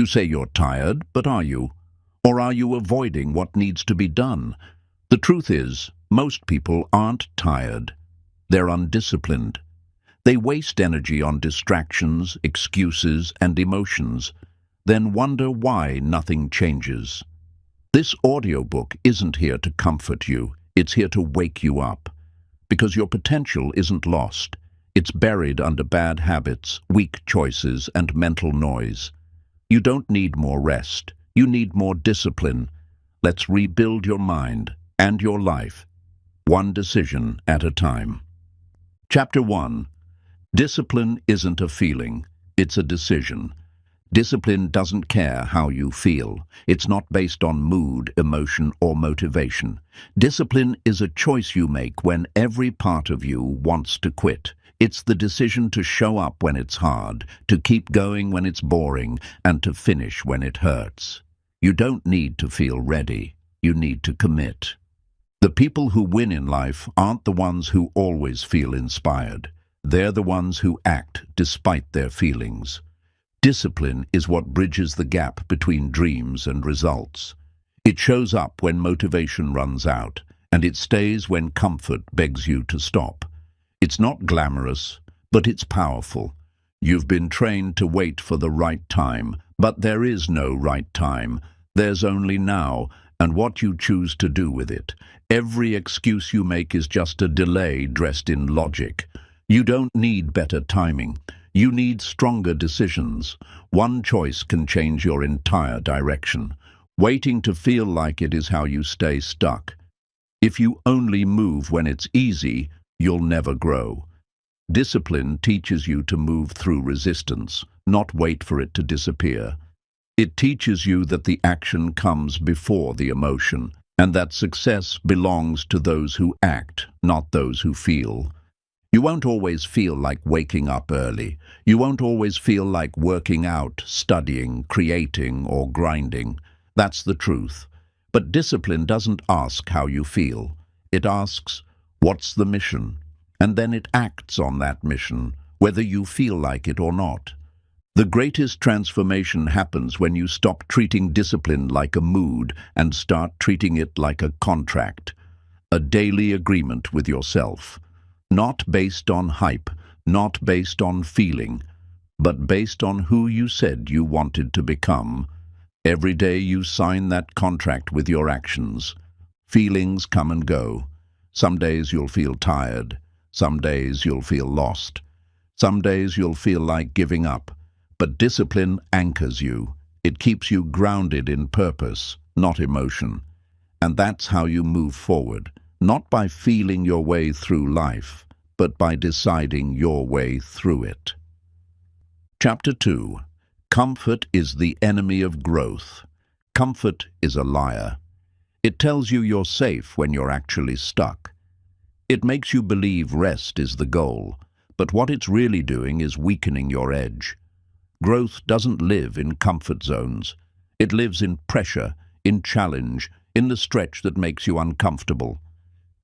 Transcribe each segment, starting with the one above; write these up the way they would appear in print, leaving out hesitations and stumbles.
You say you're tired, but are you? Or are you avoiding what needs to be done? The truth is, most people aren't tired. They're undisciplined. They waste energy on distractions, excuses, and emotions, then wonder why nothing changes. This audiobook isn't here to comfort you. It's here to wake you up. Because your potential isn't lost. It's buried under bad habits, weak choices, and mental noise. You don't need more rest. You need more discipline. Let's rebuild your mind and your life, one decision at a time. Chapter 1. Discipline isn't a feeling, it's a decision. Discipline doesn't care how you feel. It's not based on mood, emotion, or motivation. Discipline is a choice you make when every part of you wants to quit. It's the decision to show up when it's hard, to keep going when it's boring, and to finish when it hurts. You don't need to feel ready. You need to commit. The people who win in life aren't the ones who always feel inspired. They're the ones who act despite their feelings. Discipline is what bridges the gap between dreams and results. It shows up when motivation runs out, and it stays when comfort begs you to stop. It's not glamorous, but it's powerful. You've been trained to wait for the right time, but there is no right time. There's only now, and what you choose to do with it. Every excuse you make is just a delay dressed in logic. You don't need better timing. You need stronger decisions. One choice can change your entire direction. Waiting to feel like it is how you stay stuck. If you only move when it's easy, you'll never grow. Discipline teaches you to move through resistance, not wait for it to disappear. It teaches you that the action comes before the emotion, and that success belongs to those who act, not those who feel. You won't always feel like waking up early. You won't always feel like working out, studying, creating, or grinding. That's the truth. But discipline doesn't ask how you feel. It asks, what's the mission? And then it acts on that mission, whether you feel like it or not. The greatest transformation happens when you stop treating discipline like a mood and start treating it like a contract, a daily agreement with yourself. Not based on hype, not based on feeling, but based on who you said you wanted to become. Every day you sign that contract with your actions. Feelings come and go. Some days you'll feel tired. Some days you'll feel lost. Some days you'll feel like giving up. But discipline anchors you. It keeps you grounded in purpose, not emotion. And that's how you move forward. Not by feeling your way through life, but by deciding your way through it. Chapter 2. Comfort is the enemy of growth. Comfort is a liar. It tells you you're safe when you're actually stuck. It makes you believe rest is the goal, but what it's really doing is weakening your edge. Growth doesn't live in comfort zones. It lives in pressure, in challenge, in the stretch that makes you uncomfortable.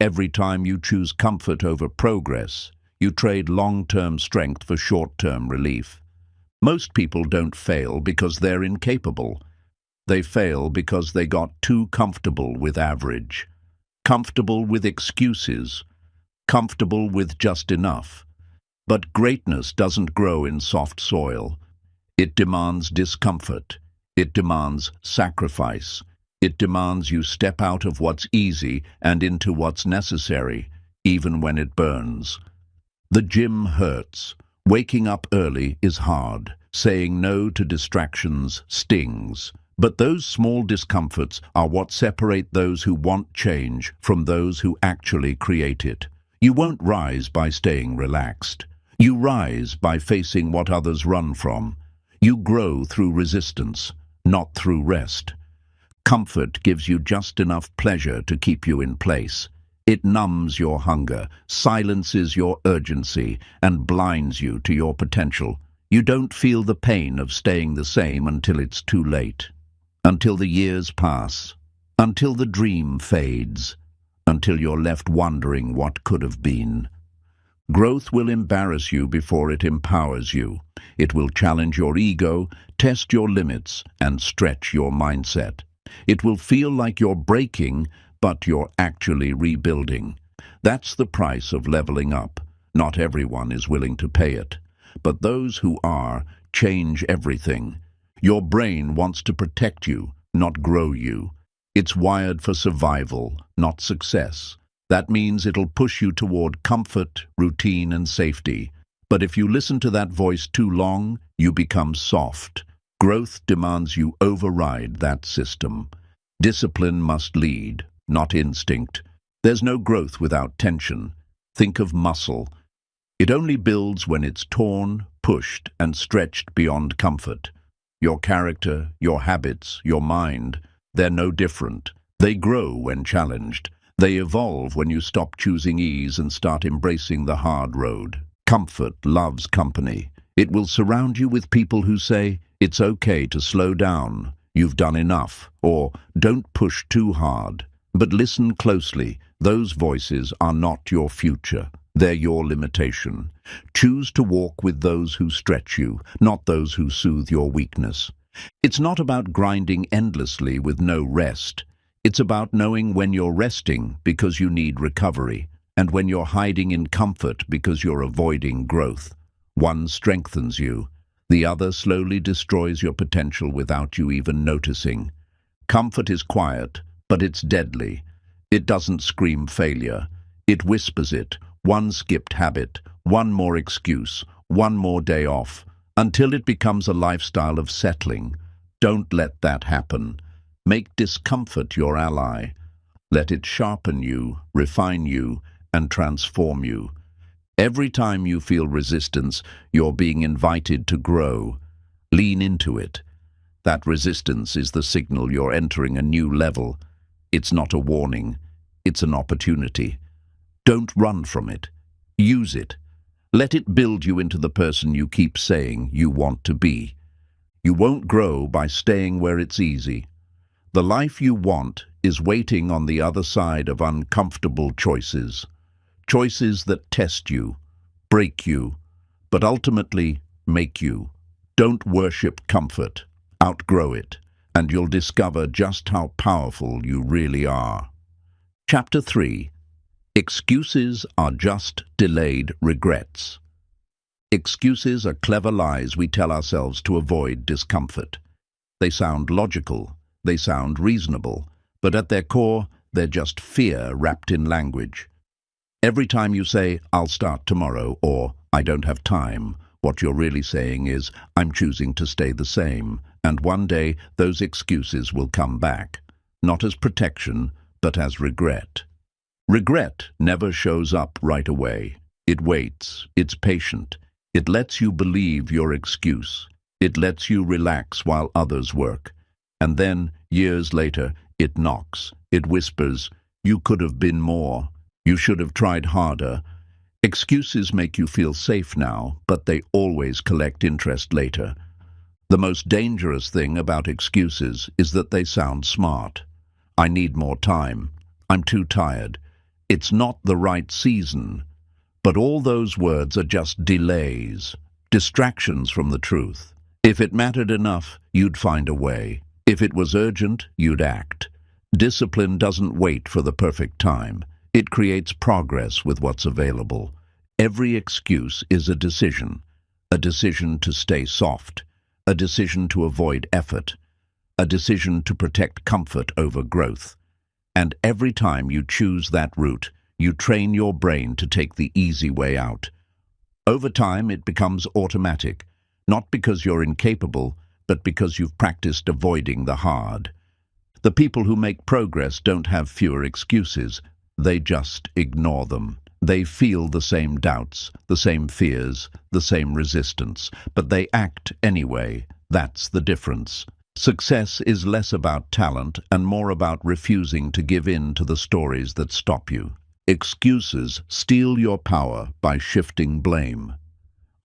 Every time you choose comfort over progress, you trade long-term strength for short-term relief. Most people don't fail because they're incapable. They fail because they got too comfortable with average, comfortable with excuses, comfortable with just enough. But greatness doesn't grow in soft soil. It demands discomfort. It demands sacrifice. It demands you step out of what's easy and into what's necessary, even when it burns. The gym hurts. Waking up early is hard. Saying no to distractions stings. But those small discomforts are what separate those who want change from those who actually create it. You won't rise by staying relaxed. You rise by facing what others run from. You grow through resistance, not through rest. Comfort gives you just enough pleasure to keep you in place. It numbs your hunger, silences your urgency, and blinds you to your potential. You don't feel the pain of staying the same until it's too late. Until the years pass. Until the dream fades. Until you're left wondering what could have been. Growth will embarrass you before it empowers you. It will challenge your ego, test your limits, and stretch your mindset. It will feel like you're breaking, but you're actually rebuilding. That's the price of leveling up. Not everyone is willing to pay it, but those who are change everything. Your brain wants to protect you, not grow you. It's wired for survival, not success. That means it'll push you toward comfort, routine, and safety. But if you listen to that voice too long, you become soft. Growth demands you override that system. Discipline must lead, not instinct. There's no growth without tension. Think of muscle. It only builds when it's torn, pushed, and stretched beyond comfort. Your character, your habits, your mind, they're no different. They grow when challenged. They evolve when you stop choosing ease and start embracing the hard road. Comfort loves company. It will surround you with people who say, "It's okay to slow down, you've done enough," or "Don't push too hard." But listen closely. Those voices are not your future. They're your limitation. Choose to walk with those who stretch you, not those who soothe your weakness. It's not about grinding endlessly with no rest. It's about knowing when you're resting because you need recovery, and when you're hiding in comfort because you're avoiding growth. One strengthens you. The other slowly destroys your potential without you even noticing. Comfort is quiet, but it's deadly. It doesn't scream failure. It whispers it. One skipped habit, one more excuse, one more day off, until it becomes a lifestyle of settling. Don't let that happen. Make discomfort your ally. Let it sharpen you, refine you, and transform you. Every time you feel resistance, you're being invited to grow. Lean into it. That resistance is the signal you're entering a new level. It's not a warning. It's an opportunity. Don't run from it. Use it. Let it build you into the person you keep saying you want to be. You won't grow by staying where it's easy. The life you want is waiting on the other side of uncomfortable choices. Choices that test you, break you, but ultimately make you. Don't worship comfort. Outgrow it, and you'll discover just how powerful you really are. Chapter 3. Excuses are just delayed regrets. Excuses are clever lies we tell ourselves to avoid discomfort. They sound logical, they sound reasonable, but at their core, they're just fear wrapped in language. Every time you say, "I'll start tomorrow," or "I don't have time," what you're really saying is, "I'm choosing to stay the same," and one day those excuses will come back, not as protection, but as regret. Regret never shows up right away. It waits, it's patient. It lets you believe your excuse. It lets you relax while others work. And then, years later, it knocks. It whispers, "You could have been more. You should have tried harder." Excuses make you feel safe now, but they always collect interest later. The most dangerous thing about excuses is that they sound smart. "I need more time. I'm too tired. It's not the right season." But all those words are just delays, distractions from the truth. If it mattered enough, you'd find a way. If it was urgent, you'd act. Discipline doesn't wait for the perfect time. It creates progress with what's available. Every excuse is a decision to stay soft, a decision to avoid effort, a decision to protect comfort over growth. And every time you choose that route, you train your brain to take the easy way out. Over time, it becomes automatic, not because you're incapable, but because you've practiced avoiding the hard. The people who make progress don't have fewer excuses. They just ignore them. They feel the same doubts, the same fears, the same resistance, but they act anyway. That's the difference. Success is less about talent and more about refusing to give in to the stories that stop you. Excuses steal your power by shifting blame.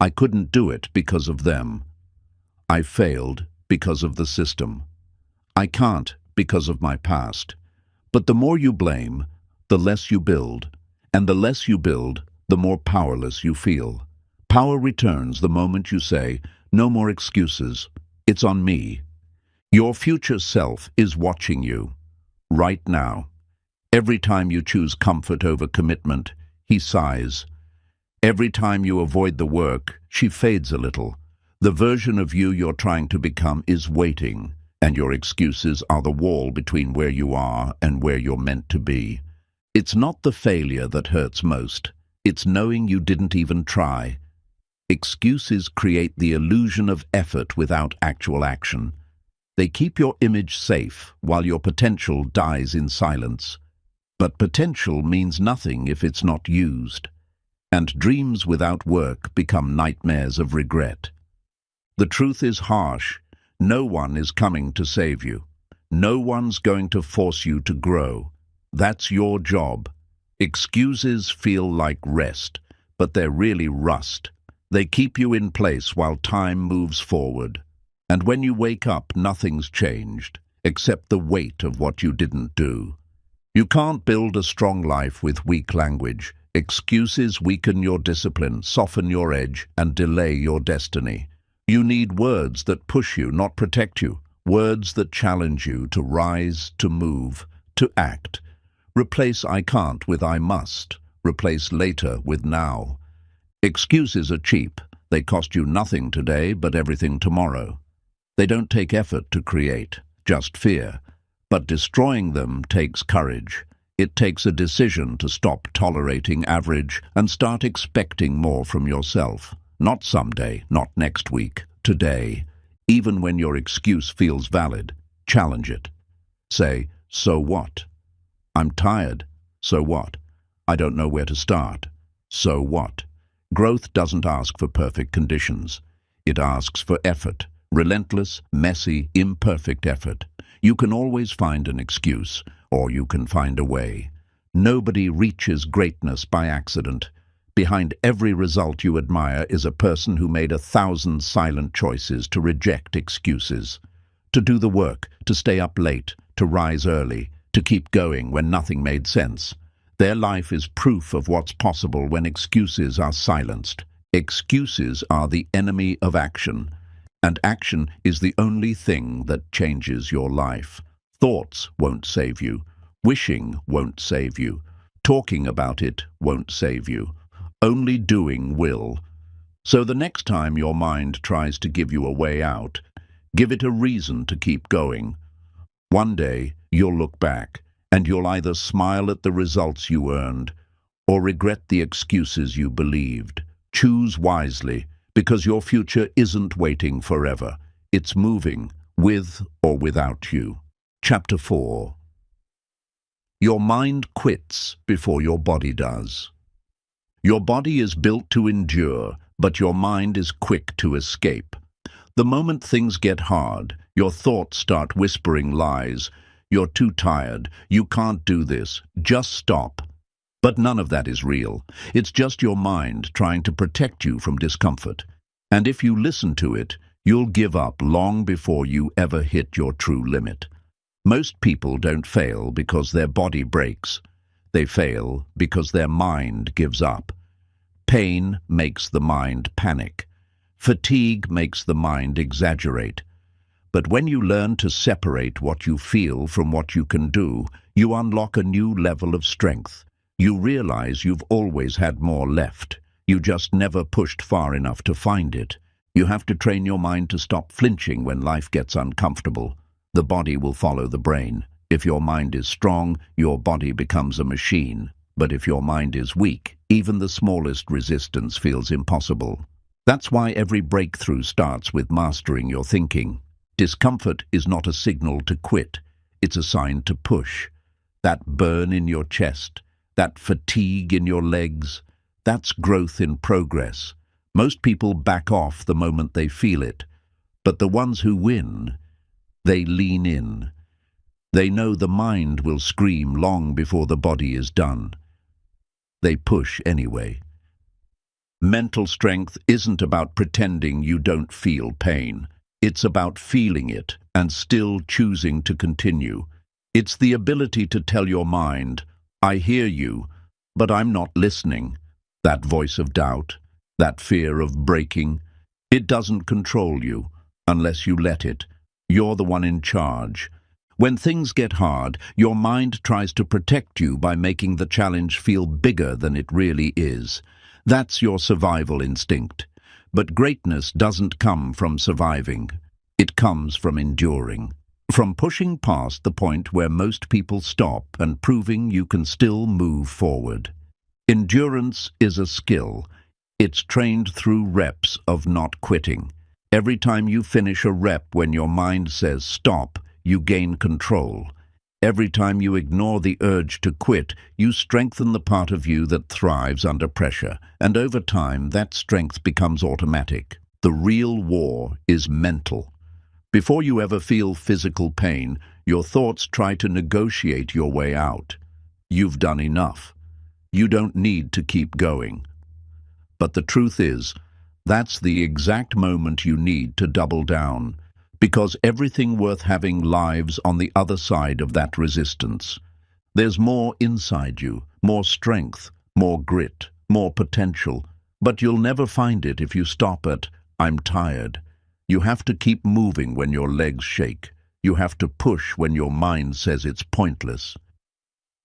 "I couldn't do it because of them. I failed because of the system. I can't because of my past." But the more you blame, the less you build. And the less you build, the more powerless you feel. Power returns the moment you say, "No more excuses. It's on me." Your future self is watching you right now. Every time you choose comfort over commitment, he sighs. Every time you avoid the work, she fades a little. The version of you you're trying to become is waiting, and your excuses are the wall between where you are and where you're meant to be. It's not the failure that hurts most. It's knowing you didn't even try. Excuses create the illusion of effort without actual action. They keep your image safe while your potential dies in silence. But potential means nothing if it's not used. And dreams without work become nightmares of regret. The truth is harsh. No one is coming to save you. No one's going to force you to grow. That's your job. Excuses feel like rest, but they're really rust. They keep you in place while time moves forward. And when you wake up, nothing's changed, except the weight of what you didn't do. You can't build a strong life with weak language. Excuses weaken your discipline, soften your edge, and delay your destiny. You need words that push you, not protect you. Words that challenge you to rise, to move, to act. Replace "I can't" with "I must." Replace "later" with "now." Excuses are cheap. They cost you nothing today, but everything tomorrow. They don't take effort to create, just fear. But destroying them takes courage. It takes a decision to stop tolerating average and start expecting more from yourself. Not someday, not next week, today. Even when your excuse feels valid, challenge it. Say, "So what? I'm tired. So what? I don't know where to start. So what?" Growth doesn't ask for perfect conditions. It asks for effort. Relentless, messy, imperfect effort. You can always find an excuse, or you can find a way. Nobody reaches greatness by accident. Behind every result you admire is a person who made 1,000 silent choices to reject excuses. To do the work, to stay up late, to rise early, to keep going when nothing made sense. Their life is proof of what's possible when excuses are silenced. Excuses are the enemy of action. And action is the only thing that changes your life. Thoughts won't save you. Wishing won't save you. Talking about it won't save you. Only doing will. So the next time your mind tries to give you a way out, give it a reason to keep going. One day you'll look back, and you'll either smile at the results you earned or regret the excuses you believed. Choose wisely, because your future isn't waiting forever. It's moving, with or without you. Chapter 4. Your mind quits before your body does. Your body is built to endure, but your mind is quick to escape. The moment things get hard, your thoughts start whispering lies. You're too tired. You can't do this. Just stop. But none of that is real. It's just your mind trying to protect you from discomfort. And if you listen to it, you'll give up long before you ever hit your true limit. Most people don't fail because their body breaks. They fail because their mind gives up. Pain makes the mind panic. Fatigue makes the mind exaggerate. But when you learn to separate what you feel from what you can do, you unlock a new level of strength. You realize you've always had more left. You just never pushed far enough to find it. You have to train your mind to stop flinching when life gets uncomfortable. The body will follow the brain. If your mind is strong, your body becomes a machine. But if your mind is weak, even the smallest resistance feels impossible. That's why every breakthrough starts with mastering your thinking. Discomfort is not a signal to quit. It's a sign to push. That burn in your chest, that fatigue in your legs, that's growth in progress. Most people back off the moment they feel it. But the ones who win, they lean in. They know the mind will scream long before the body is done. They push anyway. Mental strength isn't about pretending you don't feel pain. It's about feeling it and still choosing to continue. It's the ability to tell your mind, "I hear you, but I'm not listening." That voice of doubt, that fear of breaking, it doesn't control you unless you let it. You're the one in charge. When things get hard, your mind tries to protect you by making the challenge feel bigger than it really is. That's your survival instinct. But greatness doesn't come from surviving. It comes from enduring. From pushing past the point where most people stop and proving you can still move forward. Endurance is a skill. It's trained through reps of not quitting. Every time you finish a rep when your mind says stop, you gain control. Every time you ignore the urge to quit, you strengthen the part of you that thrives under pressure, and over time that strength becomes automatic. The real war is mental. Before you ever feel physical pain, your thoughts try to negotiate your way out. You've done enough. You don't need to keep going. But the truth is, that's the exact moment you need to double down, because everything worth having lives on the other side of that resistance. There's more inside you, more strength, more grit, more potential, but you'll never find it if you stop at, "I'm tired." You have to keep moving when your legs shake. You have to push when your mind says it's pointless.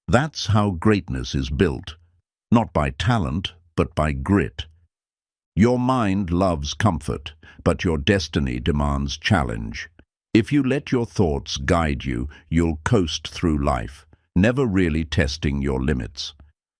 That's how greatness is built, not by talent, but by grit. Your mind loves comfort, but your destiny demands challenge. If you let your thoughts guide you, you'll coast through life, never really testing your limits.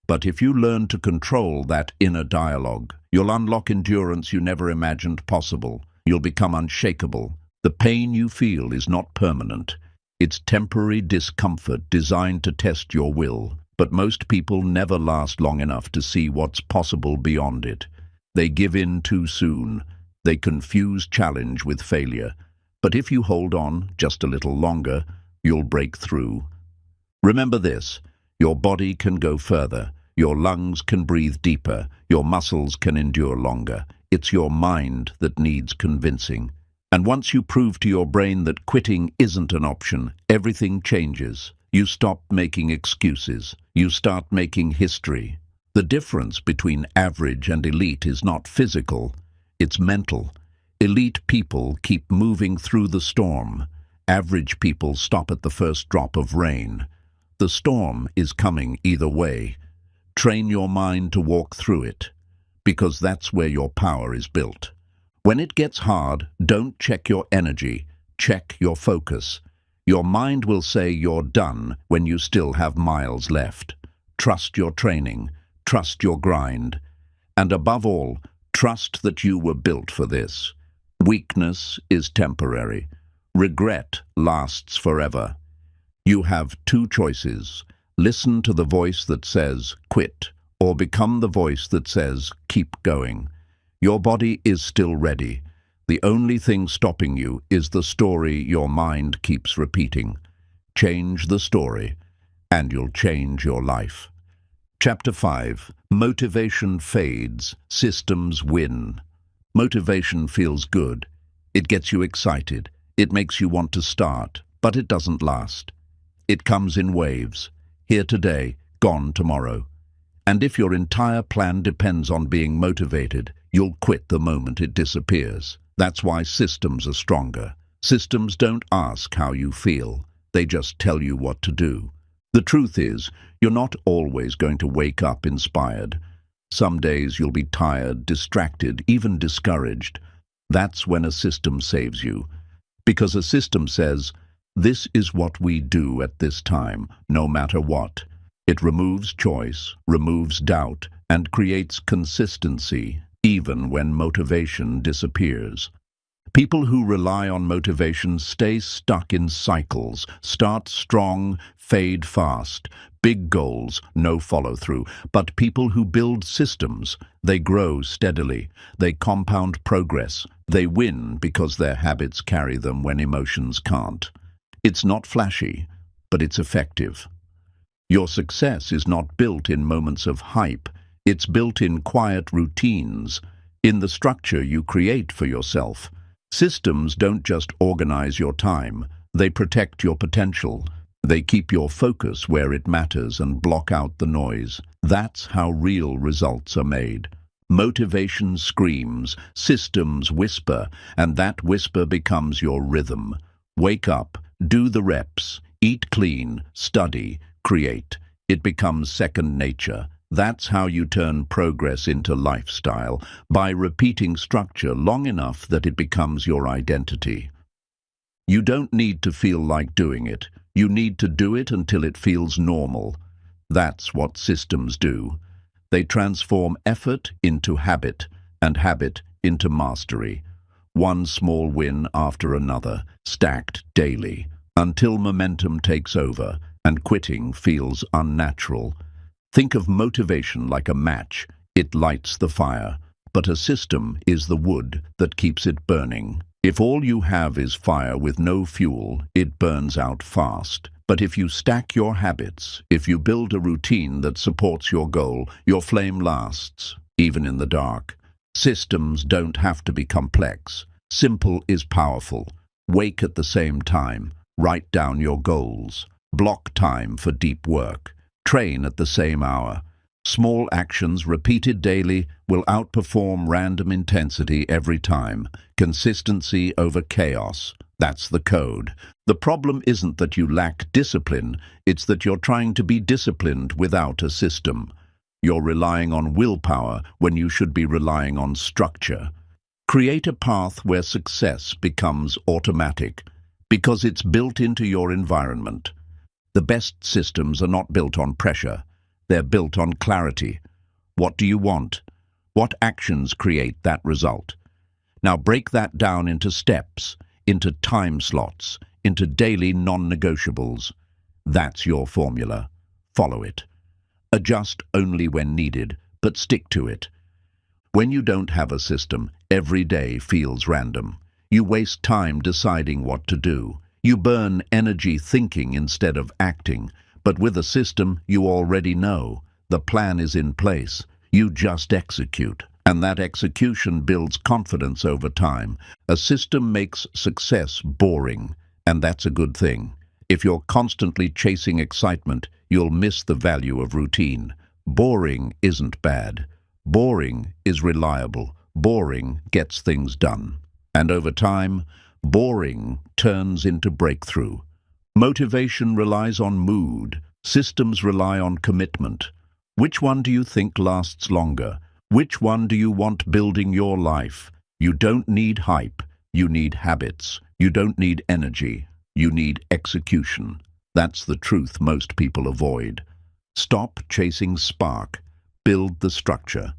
But if you learn to control that inner dialogue, you'll unlock endurance you never imagined possible. You'll become unshakable. The pain you feel is not permanent. It's temporary discomfort designed to test your will. But most people never last long enough to see what's possible beyond it. They give in too soon. They confuse challenge with failure. But if you hold on just a little longer, you'll break through. Remember this, your body can go further, your lungs can breathe deeper, your muscles can endure longer. It's your mind that needs convincing. And once you prove to your brain that quitting isn't an option, everything changes. You stop making excuses. You start making history. The difference between average and elite is not physical, it's mental. Elite people keep moving through the storm. Average people stop at the first drop of rain. The storm is coming either way. Train your mind to walk through it, because that's where your power is built. When it gets hard, don't check your energy, check your focus. Your mind will say you're done when you still have miles left. Trust your training, trust your grind, and above all, trust that you were built for this. Weakness is temporary. Regret lasts forever. You have two choices. Listen to the voice that says, quit, or become the voice that says, keep going. Your body is still ready. The only thing stopping you is the story your mind keeps repeating. Change the story, and you'll change your life. Chapter 5. Motivation fades, systems win. Motivation feels good. It gets you excited. It makes you want to start, but it doesn't last. It comes in waves. Here today, gone tomorrow. And if your entire plan depends on being motivated, you'll quit the moment it disappears. That's why systems are stronger. Systems don't ask how you feel. They just tell you what to do. The truth is, you're not always going to wake up inspired. Some days you'll be tired, distracted, even discouraged. That's when a system saves you. Because a system says, this is what we do at this time, no matter what. It removes choice, removes doubt, and creates consistency, even when motivation disappears. People who rely on motivation stay stuck in cycles, start strong, fade fast. Big goals, no follow-through. But people who build systems, they grow steadily. They compound progress. They win because their habits carry them when emotions can't. It's not flashy, but it's effective. Your success is not built in moments of hype. It's built in quiet routines, in the structure you create for yourself. Systems don't just organize your time. They protect your potential. They keep your focus where it matters and block out the noise. That's how real results are made. Motivation screams, systems whisper, and that whisper becomes your rhythm. Wake up, do the reps, eat clean, study, create. It becomes second nature. That's how you turn progress into lifestyle, by repeating structure long enough that it becomes your identity. You don't need to feel like doing it. You need to do it until it feels normal. That's what systems do. They transform effort into habit, and habit into mastery. One small win after another, stacked daily, until momentum takes over and quitting feels unnatural. Think of motivation like a match. It lights the fire, but a system is the wood that keeps it burning. If all you have is fire with no fuel, it burns out fast. But if you stack your habits, if you build a routine that supports your goal, your flame lasts, even in the dark. Systems don't have to be complex. Simple is powerful. Wake at the same time. Write down your goals. Block time for deep work. Train at the same hour. Small actions repeated daily will outperform random intensity every time. Consistency over chaos. That's the code. The problem isn't that you lack discipline, it's that you're trying to be disciplined without a system. You're relying on willpower when you should be relying on structure. Create a path where success becomes automatic, because it's built into your environment. The best systems are not built on pressure. They're built on clarity. What do you want? What actions create that result? Now break that down into steps, into time slots, into daily non-negotiables. That's your formula. Follow it. Adjust only when needed, but stick to it. When you don't have a system, every day feels random. You waste time deciding what to do. You burn energy thinking instead of acting. But with a system, you already know. The plan is in place. You just execute. And that execution builds confidence over time. A system makes success boring, and that's a good thing. If you're constantly chasing excitement, you'll miss the value of routine. Boring isn't bad. Boring is reliable. Boring gets things done. And over time, boring turns into breakthrough. Motivation relies on mood. Systems rely on commitment. Which one do you think lasts longer? Which one do you want building your life? You don't need hype. You need habits. You don't need energy. You need execution. That's the truth most people avoid. Stop chasing spark. Build the structure.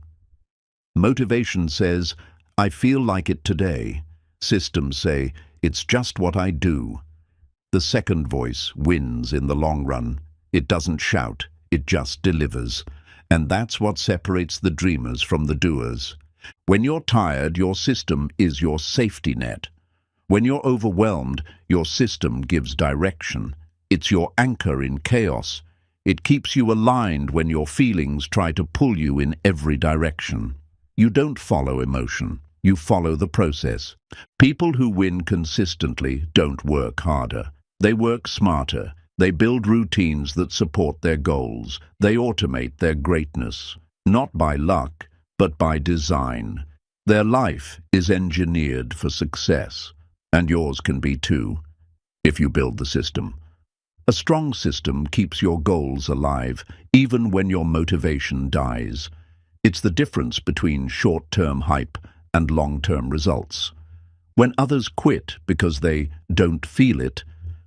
Motivation says, I feel like it today. Systems say, it's just what I do. The second voice wins in the long run. It doesn't shout, it just delivers. And that's what separates the dreamers from the doers. When you're tired, your system is your safety net. When you're overwhelmed, your system gives direction. It's your anchor in chaos. It keeps you aligned when your feelings try to pull you in every direction. You don't follow emotion. You follow the process. People who win consistently don't work harder. They work smarter. They build routines that support their goals. They automate their greatness, not by luck, but by design. Their life is engineered for success, and yours can be too, if you build the system. A strong system keeps your goals alive, even when your motivation dies. It's the difference between short-term hype and long-term results. When others quit because they don't feel it,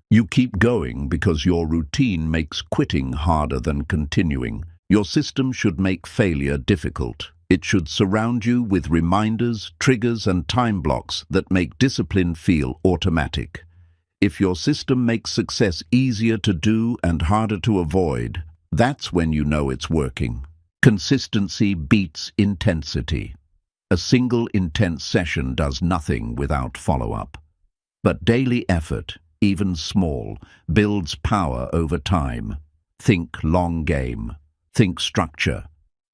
you keep going because your routine makes quitting harder than continuing. Your system should make failure difficult. It should surround you with reminders, triggers, and time blocks that make discipline feel automatic. If your system makes success easier to do and harder to avoid, that's when you know it's working. Consistency beats intensity. A single intense session does nothing without follow-up. But daily effort, even small, builds power over time. Think long game. Think structure.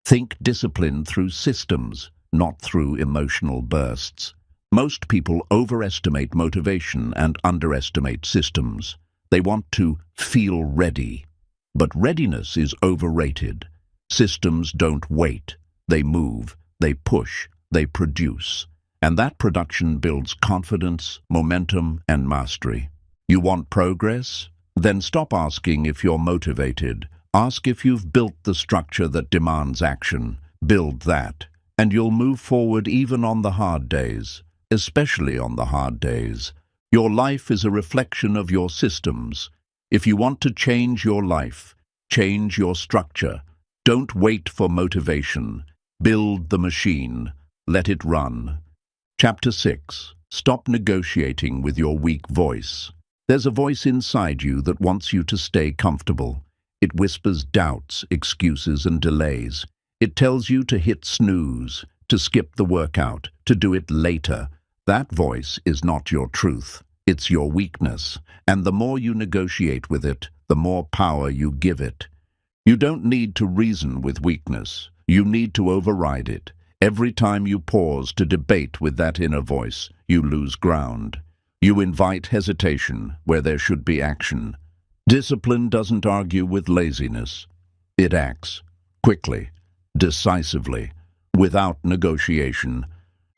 Think discipline through systems, not through emotional bursts. Most people overestimate motivation and underestimate systems. They want to feel ready. But readiness is overrated. Systems don't wait. They move, they push, they produce. And that production builds confidence, momentum, and mastery. You want progress? Then stop asking if you're motivated. Ask if you've built the structure that demands action. Build that, and you'll move forward even on the hard days, especially on the hard days. Your life is a reflection of your systems. If you want to change your life, change your structure. Don't wait for motivation. Build the machine. Let it run. Chapter 6. Stop negotiating with your weak voice. There's a voice inside you that wants you to stay comfortable. It whispers doubts, excuses, and delays. It tells you to hit snooze, to skip the workout, to do it later. That voice is not your truth. It's your weakness. And the more you negotiate with it, the more power you give it. You don't need to reason with weakness. You need to override it. Every time you pause to debate with that inner voice, you lose ground. You invite hesitation where there should be action. Discipline doesn't argue with laziness. It acts quickly, decisively, without negotiation.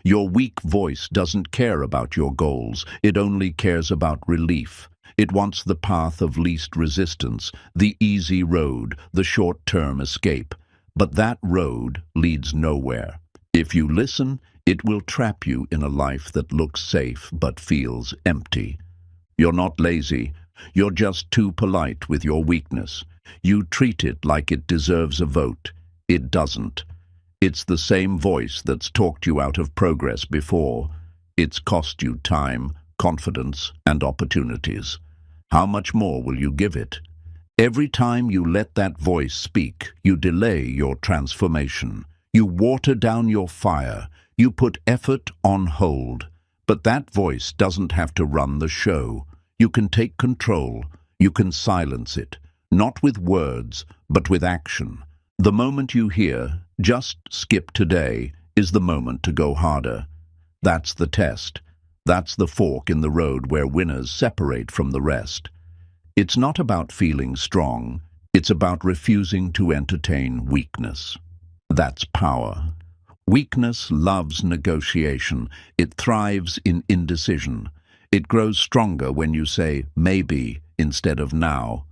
Your weak voice doesn't care about your goals. It only cares about relief. It wants the path of least resistance, the easy road, the short-term escape. But that road leads nowhere. If you listen, it will trap you in a life that looks safe but feels empty. You're not lazy. You're just too polite with your weakness. You treat it like it deserves a vote. It doesn't. It's the same voice that's talked you out of progress before. It's cost you time, confidence, and opportunities. How much more will you give it? Every time you let that voice speak, you delay your transformation. You water down your fire. You put effort on hold. But that voice doesn't have to run the show. You can take control. You can silence it. Not with words, but with action. The moment you hear, "Just skip today," is the moment to go harder. That's the test. That's the fork in the road where winners separate from the rest. It's not about feeling strong. It's about refusing to entertain weakness. That's power. Weakness loves negotiation. It thrives in indecision. It grows stronger when you say maybe instead of now.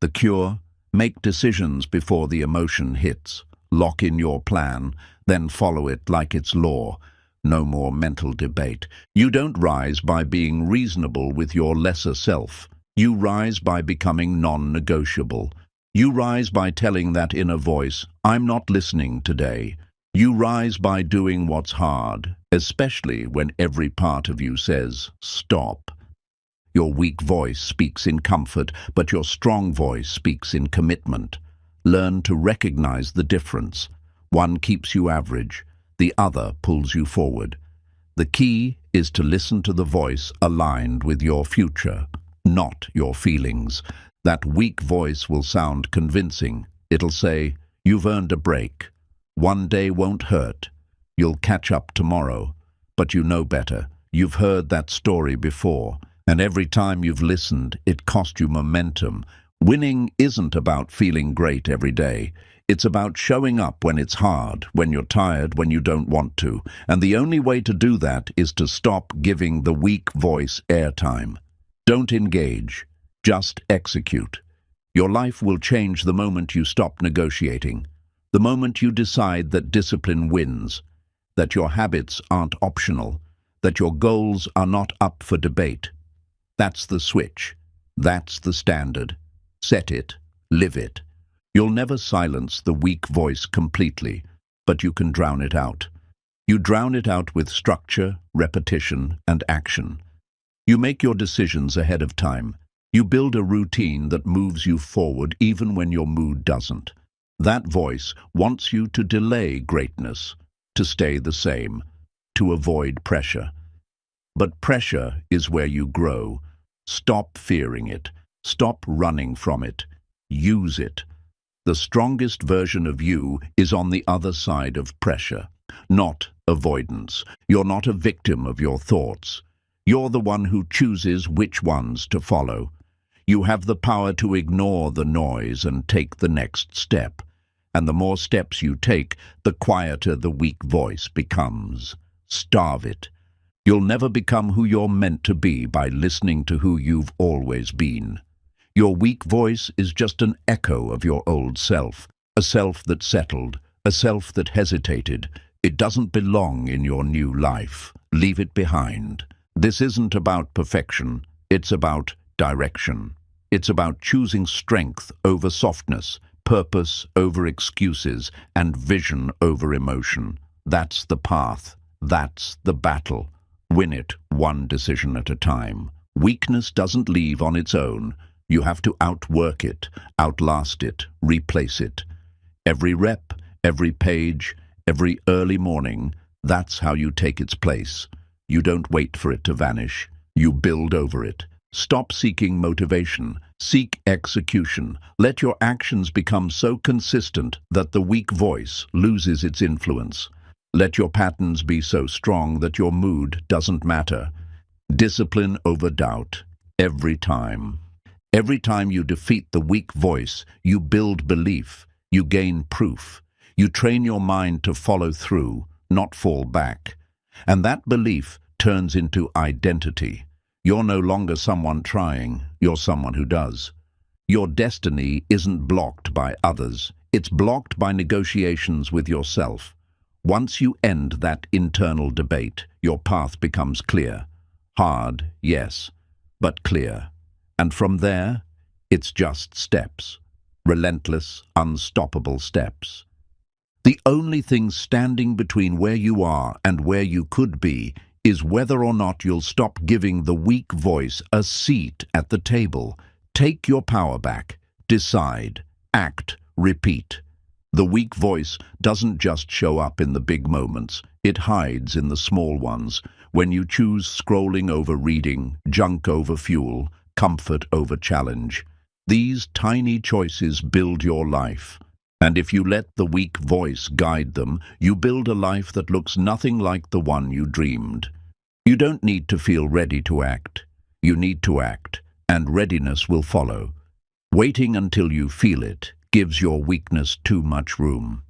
The cure? Make decisions before the emotion hits. Lock in your plan, then follow it like it's law. No more mental debate. You don't rise by being reasonable with your lesser self. You rise by becoming non-negotiable. You rise by telling that inner voice, "I'm not listening today." You rise by doing what's hard, especially when every part of you says, "Stop." Your weak voice speaks in comfort, but your strong voice speaks in commitment. Learn to recognize the difference. One keeps you average, the other pulls you forward. The key is to listen to the voice aligned with your future, not your feelings. That weak voice will sound convincing. It'll say, "You've earned a break. One day won't hurt. You'll catch up tomorrow." But you know better. You've heard that story before. And every time you've listened, it cost you momentum. Winning isn't about feeling great every day. It's about showing up when it's hard, when you're tired, when you don't want to. And the only way to do that is to stop giving the weak voice airtime. Don't engage. Just execute. Your life will change the moment you stop negotiating. The moment you decide that discipline wins, that your habits aren't optional, that your goals are not up for debate. That's the switch. That's the standard. Set it. Live it. You'll never silence the weak voice completely, but you can drown it out. You drown it out with structure, repetition, and action. You make your decisions ahead of time. You build a routine that moves you forward even when your mood doesn't. That voice wants you to delay greatness, to stay the same, to avoid pressure. But pressure is where you grow. Stop fearing it. Stop running from it. Use it. The strongest version of you is on the other side of pressure, not avoidance. You're not a victim of your thoughts. You're the one who chooses which ones to follow. You have the power to ignore the noise and take the next step. And the more steps you take, the quieter the weak voice becomes. Starve it. You'll never become who you're meant to be by listening to who you've always been. Your weak voice is just an echo of your old self, a self that settled, a self that hesitated. It doesn't belong in your new life. Leave it behind. This isn't about perfection. It's about direction. It's about choosing strength over softness, purpose over excuses, and vision over emotion. That's the path. That's the battle. Win it one decision at a time. Weakness doesn't leave on its own. You have to outwork it, outlast it, replace it. Every rep, every page, every early morning, that's how you take its place. You don't wait for it to vanish. You build over it. Stop seeking motivation. Seek execution. Let your actions become so consistent that the weak voice loses its influence. Let your patterns be so strong that your mood doesn't matter. Discipline over doubt. Every time. Every time you defeat the weak voice, you build belief. You gain proof. You train your mind to follow through, not fall back. And that belief turns into identity. You're no longer someone trying, you're someone who does. Your destiny isn't blocked by others. It's blocked by negotiations with yourself. Once you end that internal debate, your path becomes clear. Hard, yes, but clear. And from there, it's just steps. Relentless, unstoppable steps. The only thing standing between where you are and where you could be is whether or not you'll stop giving the weak voice a seat at the table. Take your power back. Decide. Act. Repeat. The weak voice doesn't just show up in the big moments. It hides in the small ones. When you choose scrolling over reading, junk over fuel, comfort over challenge. These tiny choices build your life. And if you let the weak voice guide them, you build a life that looks nothing like the one you dreamed. You don't need to feel ready to act. You need to act, and readiness will follow. Waiting until you feel it gives your weakness too much room.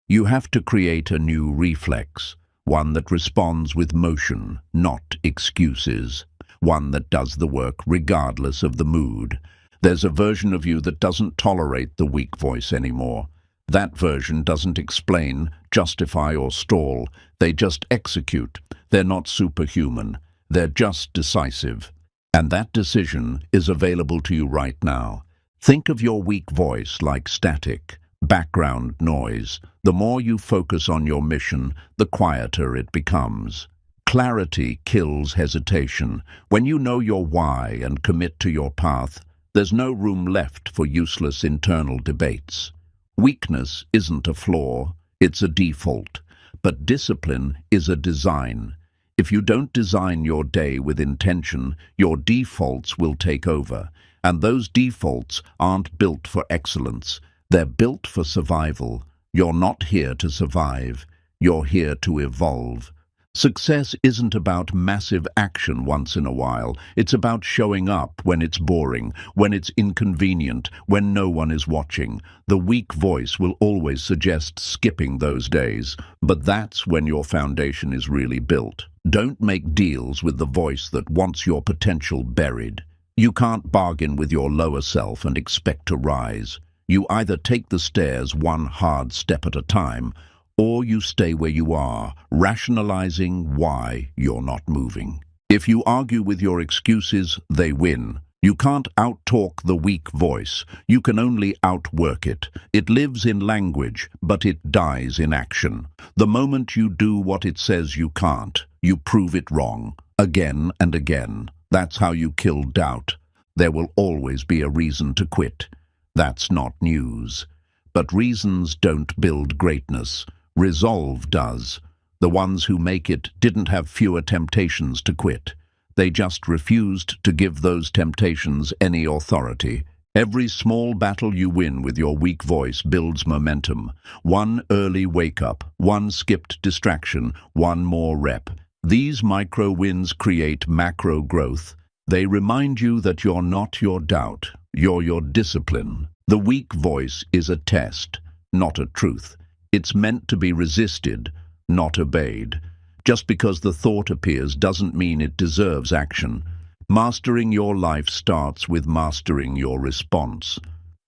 You have to create a new reflex, one that responds with motion, not excuses, one that does the work regardless of the mood. There's a version of you that doesn't tolerate the weak voice anymore. That version doesn't explain, justify, or stall. They just execute. They're not superhuman. They're just decisive. And that decision is available to you right now. Think of your weak voice like static, background noise. The more you focus on your mission, the quieter it becomes. Clarity kills hesitation. When you know your why and commit to your path, there's no room left for useless internal debates. Weakness isn't a flaw, it's a default. But discipline is a design. If you don't design your day with intention, your defaults will take over. And those defaults aren't built for excellence. They're built for survival. You're not here to survive. You're here to evolve. Success isn't about massive action once in a while. It's about showing up when it's boring, when it's inconvenient, when no one is watching. The weak voice will always suggest skipping those days, but that's when your foundation is really built. Don't make deals with the voice that wants your potential buried. You can't bargain with your lower self and expect to rise. You either take the stairs one hard step at a time, or you stay where you are, rationalizing why you're not moving. If you argue with your excuses, they win. You can't out-talk the weak voice. You can only outwork it. It lives in language, but it dies in action. The moment you do what it says you can't, you prove it wrong, again and again. That's how you kill doubt. There will always be a reason to quit. That's not news. But reasons don't build greatness. Resolve does. The ones who make it didn't have fewer temptations to quit. They just refused to give those temptations any authority. Every small battle you win with your weak voice builds momentum. One early wake-up, one skipped distraction, one more rep. These micro wins create macro growth. They remind you that you're not your doubt, you're your discipline. The weak voice is a test. not a truth. It's meant to be resisted, not obeyed. Just because the thought appears doesn't mean it deserves action. Mastering your life starts with mastering your response,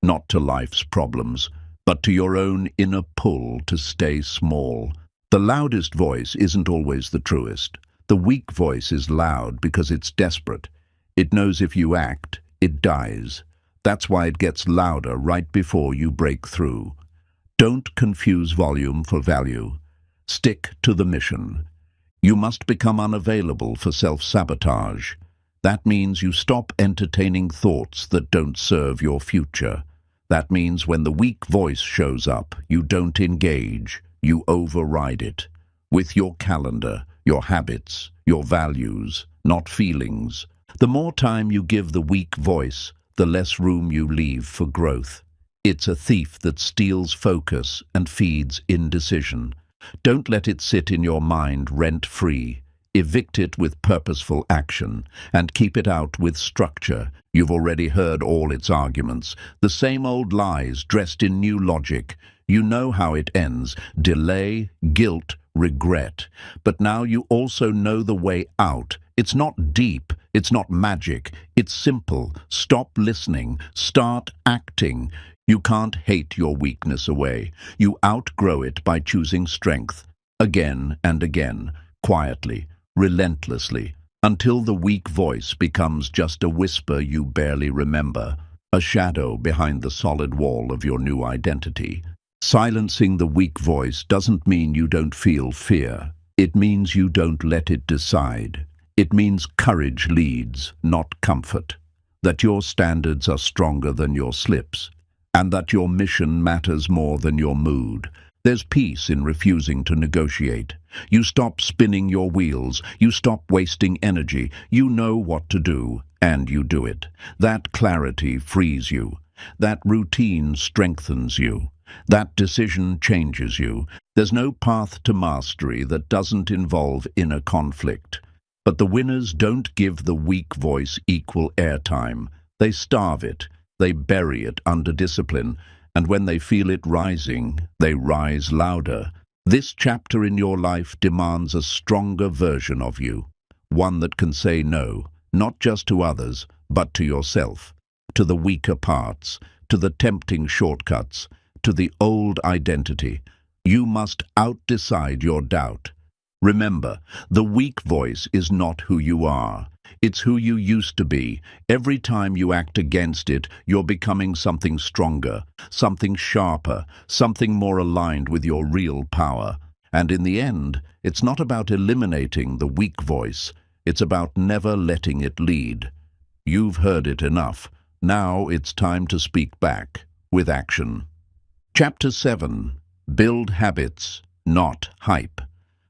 not to life's problems, but to your own inner pull to stay small. The loudest voice isn't always the truest. The weak voice is loud because it's desperate. It knows if you act, it dies. That's why it gets louder right before you break through. Don't confuse volume for value. Stick to the mission. You must become unavailable for self-sabotage. That means you stop entertaining thoughts that don't serve your future. That means when the weak voice shows up, you don't engage, you override it. With your calendar, your habits, your values, not feelings. The more time you give the weak voice, the less room you leave for growth. It's a thief that steals focus and feeds indecision. Don't let it sit in your mind rent-free. Evict it with purposeful action, and keep it out with structure. You've already heard all its arguments, the same old lies dressed in new logic. You know how it ends: delay, guilt, regret. But now you also know the way out. It's not deep, it's not magic, it's simple. Stop listening, start acting. You can't hate your weakness away. You outgrow it by choosing strength, again and again, quietly, relentlessly, until the weak voice becomes just a whisper you barely remember, a shadow behind the solid wall of your new identity. Silencing the weak voice doesn't mean you don't feel fear. It means you don't let it decide. It means courage leads, not comfort. That your standards are stronger than your slips, and that your mission matters more than your mood. There's peace in refusing to negotiate. You stop spinning your wheels. You stop wasting energy. You know what to do, and you do it. That clarity frees you. That routine strengthens you. That decision changes you. There's no path to mastery that doesn't involve inner conflict. But the winners don't give the weak voice equal airtime. They starve it. They bury it under discipline. And when they feel it rising, they rise louder. This chapter in your life demands a stronger version of you. One that can say no, not just to others, but to yourself. To the weaker parts, to the tempting shortcuts, to the old identity. You must outdecide your doubt. Remember, the weak voice is not who you are. It's who you used to be. Every time you act against it, you're becoming something stronger, something sharper, something more aligned with your real power. And in the end, it's not about eliminating the weak voice. It's about never letting it lead. You've heard it enough. Now it's time to speak back, with action. Chapter 7. Build habits, not hype.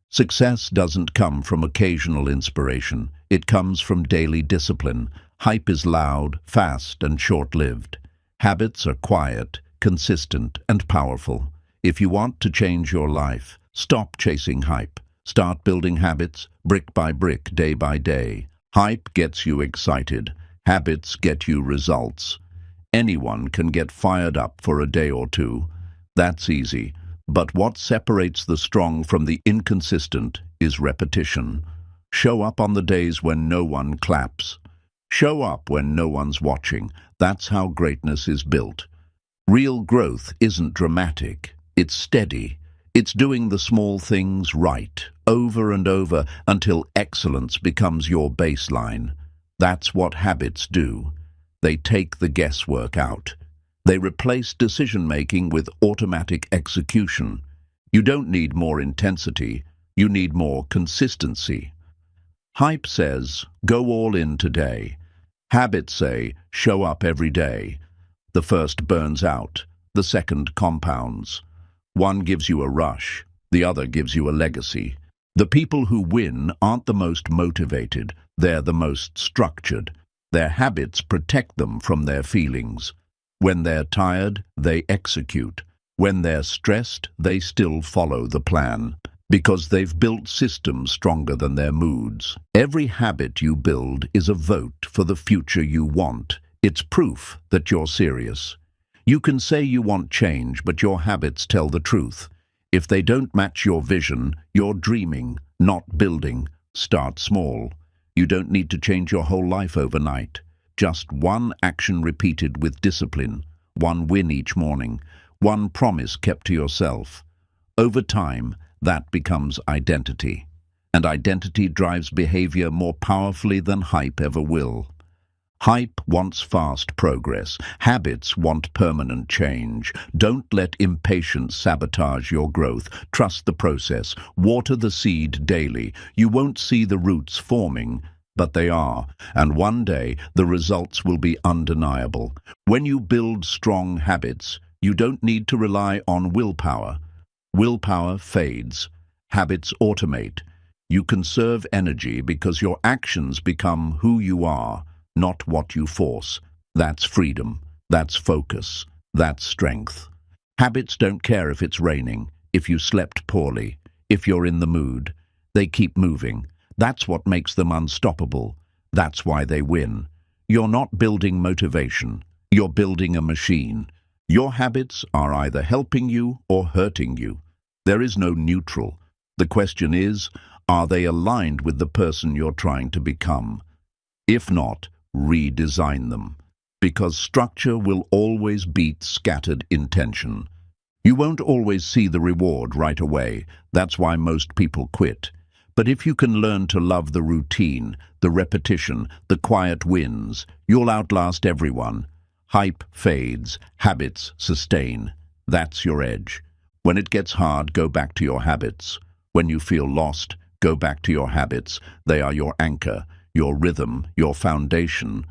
Success doesn't come from occasional inspiration. It comes from daily discipline. Hype is loud, fast, and short-lived. Habits are quiet, consistent, and powerful. If you want to change your life, stop chasing hype. Start building habits, brick by brick, day by day. Hype gets you excited. Habits get you results. Anyone can get fired up for a day or two. That's easy. But what separates the strong from the inconsistent is repetition. Show up on the days when no one claps. Show up when no one's watching. That's how greatness is built. Real growth isn't dramatic. It's steady. It's doing the small things right, over and over, until excellence becomes your baseline. That's what habits do. They take the guesswork out. They replace decision-making with automatic execution. You don't need more intensity, you need more consistency. Hype says, go all in today. Habits say, show up every day. The first burns out, the second compounds. One gives you a rush, the other gives you a legacy. The people who win aren't the most motivated, they're the most structured. Their habits protect them from their feelings. When they're tired, they execute. When they're stressed, they still follow the plan, because they've built systems stronger than their moods. Every habit you build is a vote for the future you want. It's proof that you're serious. You can say you want change, but your habits tell the truth. If they don't match your vision, you're dreaming, not building. Start small. You don't need to change your whole life overnight. Just one action repeated with discipline, one win each morning, one promise kept to yourself. Over time, that becomes identity. And identity drives behavior more powerfully than hype ever will. Hype wants fast progress. Habits want permanent change. Don't let impatience sabotage your growth. Trust the process. Water the seed daily. You won't see the roots forming, but they are. And one day, the results will be undeniable. When you build strong habits, you don't need to rely on willpower. Willpower fades. Habits automate. You conserve energy because your actions become who you are, not what you force. That's freedom. That's focus. That's strength. Habits don't care if it's raining, if you slept poorly, if you're in the mood. They keep moving. That's what makes them unstoppable. That's why they win. You're not building motivation. You're building a machine. Your habits are either helping you or hurting you. There is no neutral. The question is, are they aligned with the person you're trying to become? If not, redesign them, because structure will always beat scattered intention. You won't always see the reward right away. That's why most people quit. But if you can learn to love the routine, the repetition, the quiet wins, you'll outlast everyone. Hype fades, habits sustain. That's your edge. When it gets hard, go back to your habits. When you feel lost, go back to your habits. They are your anchor, your rhythm, your foundation.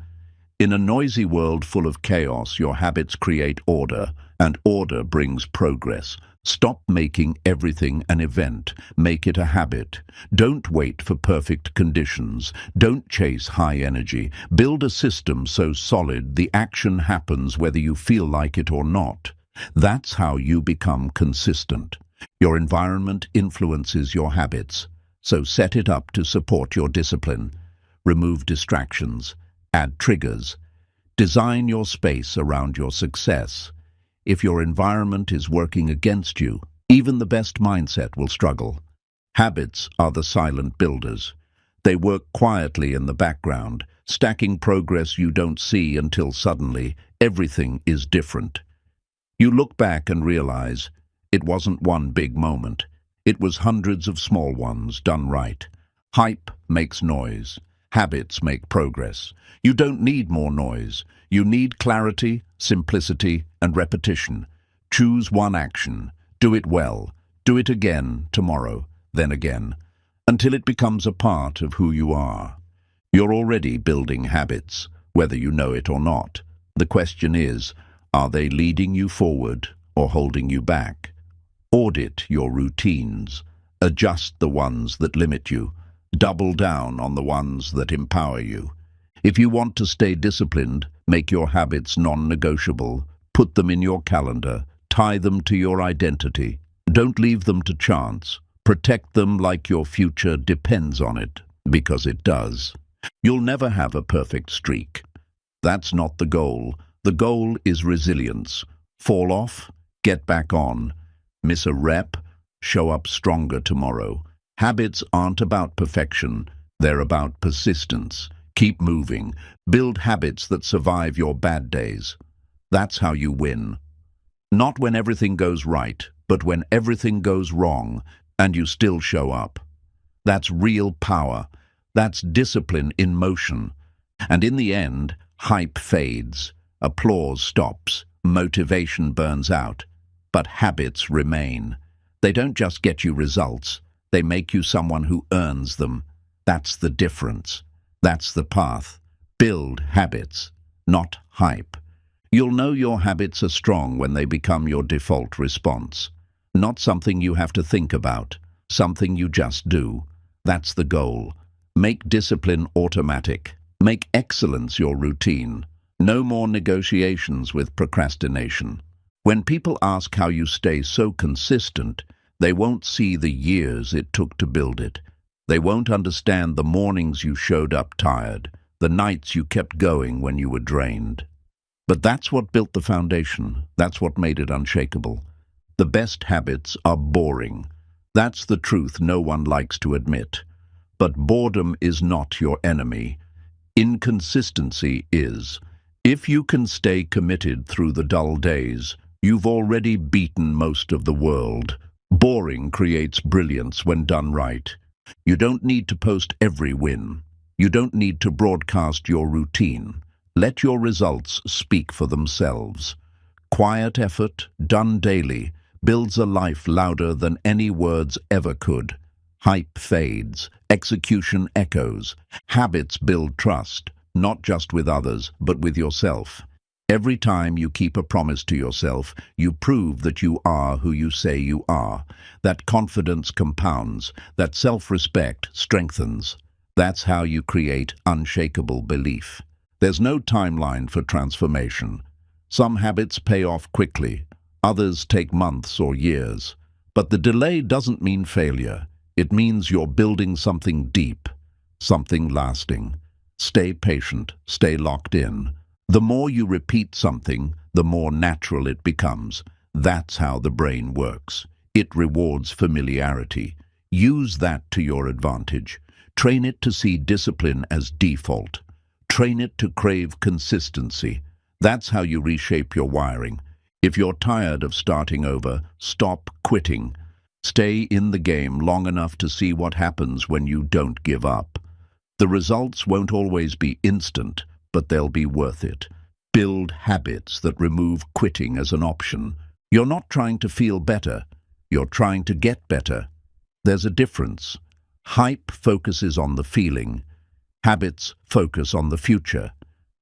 In a noisy world full of chaos, your habits create order, and order brings progress. Stop making everything an event. Make it a habit. Don't wait for perfect conditions. Don't chase high energy. Build a system so solid the action happens whether you feel like it or not. That's how you become consistent. Your environment influences your habits, so set it up to support your discipline. Remove distractions. Add triggers. Design your space around your success. If your environment is working against you, even the best mindset will struggle. Habits are the silent builders. They work quietly in the background, stacking progress you don't see until suddenly everything is different. You look back and realize it wasn't one big moment. It was hundreds of small ones done right. Hype makes noise. Habits make progress. You don't need more noise. You need clarity, simplicity, and repetition. Choose one action. Do it well. Do it again tomorrow, then again, until it becomes a part of who you are. You're already building habits, whether you know it or not. The question is, are they leading you forward or holding you back? Audit your routines. Adjust the ones that limit you. Double down on the ones that empower you. If you want to stay disciplined, make your habits non-negotiable. Put them in your calendar. Tie them to your identity. Don't leave them to chance. Protect them like your future depends on it, because it does. You'll never have a perfect streak. That's not the goal. The goal is resilience. Fall off, get back on. Miss a rep, show up stronger tomorrow. Habits aren't about perfection. They're about persistence. Keep moving. Build habits that survive your bad days. That's how you win. Not when everything goes right, but when everything goes wrong and you still show up. That's real power. That's discipline in motion. And in the end, hype fades. Applause stops. Motivation burns out. But habits remain. They don't just get you results. They make you someone who earns them. That's the difference. That's the path. Build habits, not hype. You'll know your habits are strong when they become your default response. Not something you have to think about, something you just do. That's the goal. Make discipline automatic. Make excellence your routine. No more negotiations with procrastination. When people ask how you stay so consistent, they won't see the years it took to build it. They won't understand the mornings you showed up tired, the nights you kept going when you were drained. But that's what built the foundation. That's what made it unshakable. The best habits are boring. That's the truth no one likes to admit. But boredom is not your enemy. Inconsistency is. If you can stay committed through the dull days, you've already beaten most of the world. Boring creates brilliance when done right. You don't need to post every win. You don't need to broadcast your routine. Let your results speak for themselves. Quiet effort, done daily, builds a life louder than any words ever could. Hype fades, execution echoes. Habits build trust, not just with others, but with yourself. Every time you keep a promise to yourself, you prove that you are who you say you are. That confidence compounds, that self-respect strengthens. That's how you create unshakable belief. There's no timeline for transformation. Some habits pay off quickly, others take months or years. But the delay doesn't mean failure. It means you're building something deep, something lasting. Stay patient, stay locked in. The more you repeat something, the more natural it becomes. That's how the brain works. It rewards familiarity. Use that to your advantage. Train it to see discipline as default. Train it to crave consistency. That's how you reshape your wiring. If you're tired of starting over, stop quitting. Stay in the game long enough to see what happens when you don't give up. The results won't always be instant, but they'll be worth it. Build habits that remove quitting as an option. You're not trying to feel better. You're trying to get better. There's a difference. Hype focuses on the feeling. Habits focus on the future.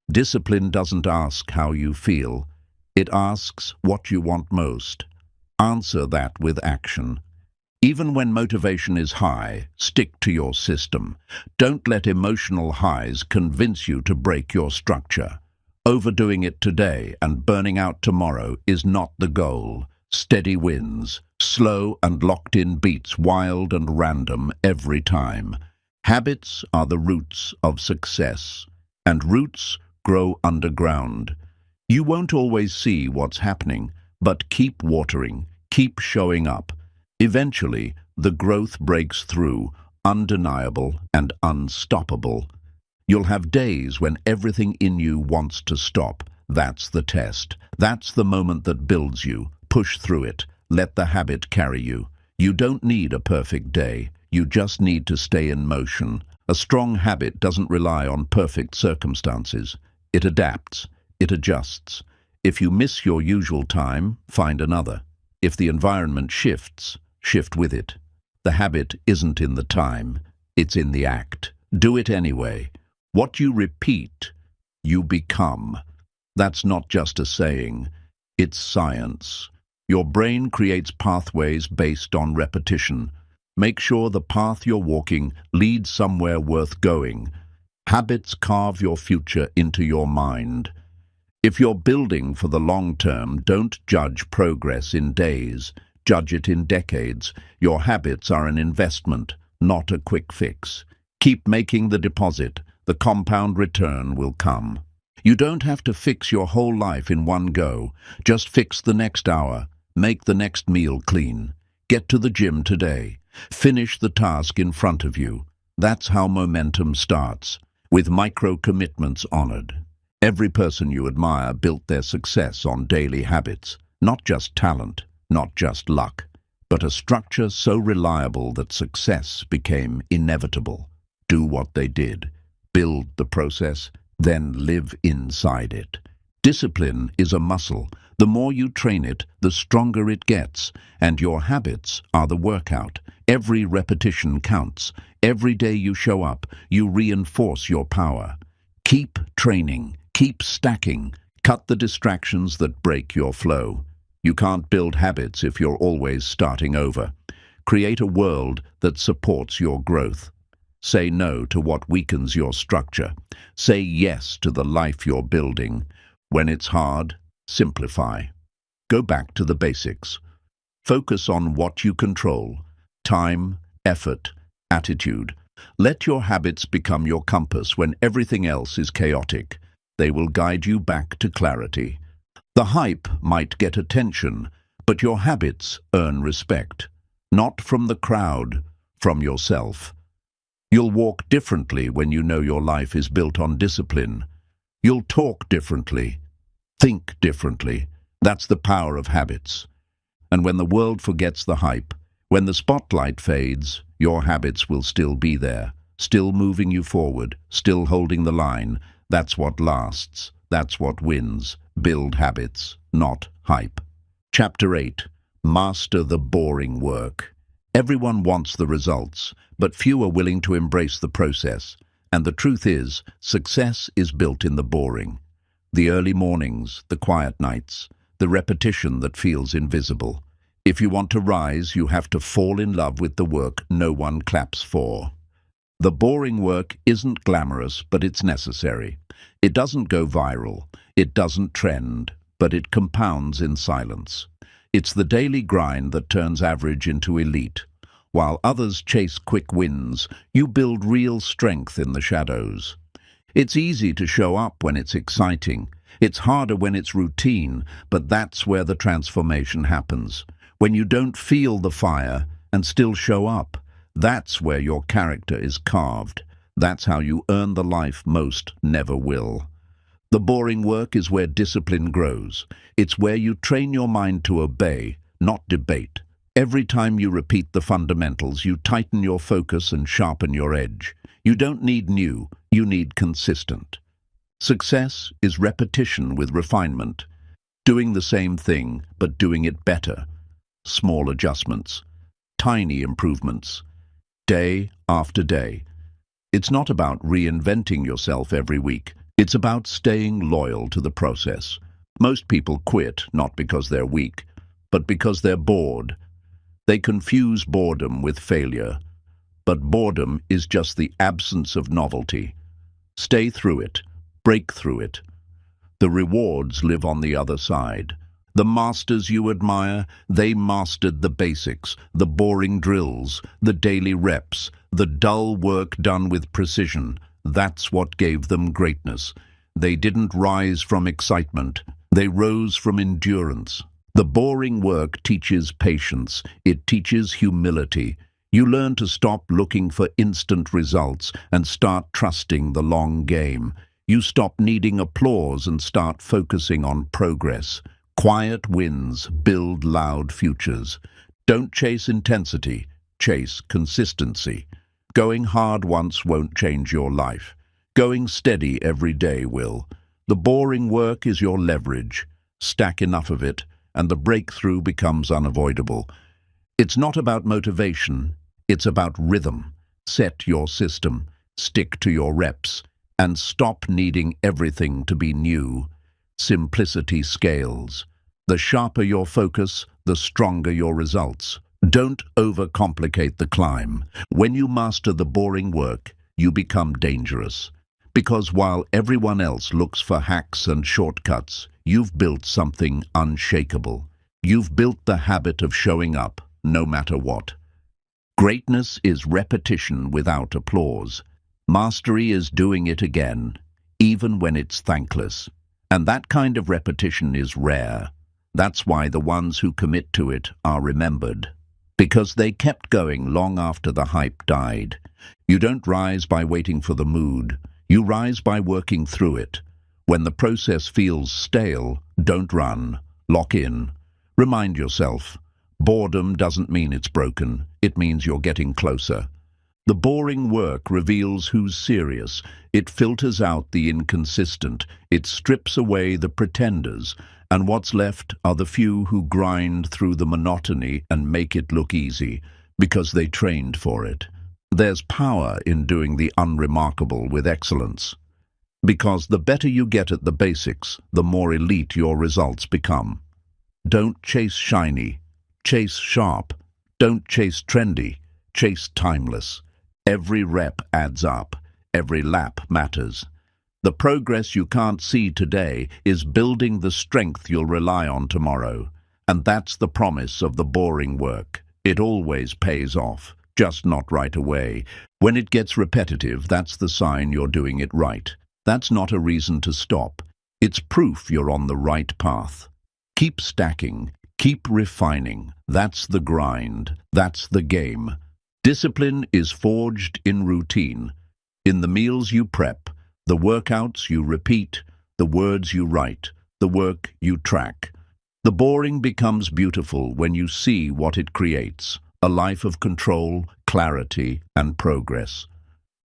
Discipline doesn't ask how you feel. It asks what you want most. Answer that with action. Even when motivation is high, stick to your system. Don't let emotional highs convince you to break your structure. Overdoing it today and burning out tomorrow is not the goal. Steady wins. Slow and locked-in beats wild and random every time. Habits are the roots of success, and roots grow underground. You won't always see what's happening, but keep watering, keep showing up. Eventually, the growth breaks through, undeniable and unstoppable. You'll have days when everything in you wants to stop. That's the test. That's the moment that builds you. Push through it. Let the habit carry you. You don't need a perfect day. You just need to stay in motion. A strong habit doesn't rely on perfect circumstances. It adapts. It adjusts. If you miss your usual time, find another. If the environment shifts, shift with it. The habit isn't in the time. It's in the act. Do it anyway. What you repeat, you become. That's not just a saying. It's science. Your brain creates pathways based on repetition. Make sure the path you're walking leads somewhere worth going. Habits carve your future into your mind. If you're building for the long term, don't judge progress in days. Judge it in decades. Your habits are an investment, not a quick fix. Keep making the deposit. The compound return will come. You don't have to fix your whole life in one go. Just fix the next hour. Make the next meal clean. Get to the gym today. Finish the task in front of you. That's how momentum starts, with micro-commitments honored. Every person you admire built their success on daily habits, not just talent, not just luck, but a structure so reliable that success became inevitable. Do what they did. Build the process, then live inside it. Discipline is a muscle. The more you train it, the stronger it gets, and your habits are the workout. Every repetition counts. Every day you show up, you reinforce your power. Keep training, keep stacking, cut the distractions that break your flow. You can't build habits if you're always starting over. Create a world that supports your growth. Say no to what weakens your structure. Say yes to the life you're building. When it's hard, simplify. Go back to the basics. Focus on what you control: time, effort, attitude. Let your habits become your compass when everything else is chaotic. They will guide you back to clarity. The hype might get attention, but your habits earn respect. Not from the crowd, from yourself. You'll walk differently when you know your life is built on discipline. You'll talk differently, think differently. That's the power of habits. And when the world forgets the hype, when the spotlight fades, your habits will still be there, still moving you forward, still holding the line. That's what lasts. That's what wins. Build habits, not hype. Chapter 8. Master the boring work. Everyone wants the results, but few are willing to embrace the process. And the truth is, success is built in the boring. The early mornings, the quiet nights, the repetition that feels invisible. If you want to rise, you have to fall in love with the work no one claps for. The boring work isn't glamorous, but it's necessary. It doesn't go viral, it doesn't trend, but it compounds in silence. It's the daily grind that turns average into elite. While others chase quick wins, you build real strength in the shadows. It's easy to show up when it's exciting. It's harder when it's routine, but that's where the transformation happens. When you don't feel the fire and still show up, that's where your character is carved. That's how you earn the life most never will. The boring work is where discipline grows. It's where you train your mind to obey, not debate. Every time you repeat the fundamentals, you tighten your focus and sharpen your edge. You don't need new, you need consistent. Success is repetition with refinement. Doing the same thing, but doing it better. Small adjustments. Tiny improvements. Day after day. It's not about reinventing yourself every week. It's about staying loyal to the process. Most people quit not because they're weak, but because they're bored. They confuse boredom with failure. But boredom is just the absence of novelty. Stay through it. Break through it. The rewards live on the other side. The masters you admire, they mastered the basics, the boring drills, the daily reps, the dull work done with precision. That's what gave them greatness. They didn't rise from excitement. They rose from endurance. The boring work teaches patience. It teaches humility. You learn to stop looking for instant results and start trusting the long game. You stop needing applause and start focusing on progress. Quiet wins build loud futures. Don't chase intensity, chase consistency. Going hard once won't change your life. Going steady every day will. The boring work is your leverage. Stack enough of it, and the breakthrough becomes unavoidable. It's not about motivation, it's about rhythm. Set your system, stick to your reps, and stop needing everything to be new. Simplicity scales. The sharper your focus, the stronger your results. Don't overcomplicate the climb. When you master the boring work, you become dangerous. Because while everyone else looks for hacks and shortcuts, you've built something unshakable. You've built the habit of showing up, no matter what. Greatness is repetition without applause. Mastery is doing it again, even when it's thankless. And that kind of repetition is rare. That's why the ones who commit to it are remembered. Because they kept going long after the hype died. You don't rise by waiting for the mood. You rise by working through it. When the process feels stale, don't run. Lock in. Remind yourself, boredom doesn't mean it's broken. It means you're getting closer. The boring work reveals who's serious. It filters out the inconsistent. It strips away the pretenders. And what's left are the few who grind through the monotony and make it look easy, because they trained for it. There's power in doing the unremarkable with excellence. Because the better you get at the basics, the more elite your results become. Don't chase shiny, chase sharp. Don't chase trendy, chase timeless. Every rep adds up. Every lap matters. The progress you can't see today is building the strength you'll rely on tomorrow. And that's the promise of the boring work. It always pays off, just not right away. When it gets repetitive, that's the sign you're doing it right. That's not a reason to stop. It's proof you're on the right path. Keep stacking, keep refining. That's the grind. That's the game. Discipline is forged in routine. In the meals you prep, the workouts you repeat, the words you write, the work you track. The boring becomes beautiful when you see what it creates. A life of control, clarity, and progress.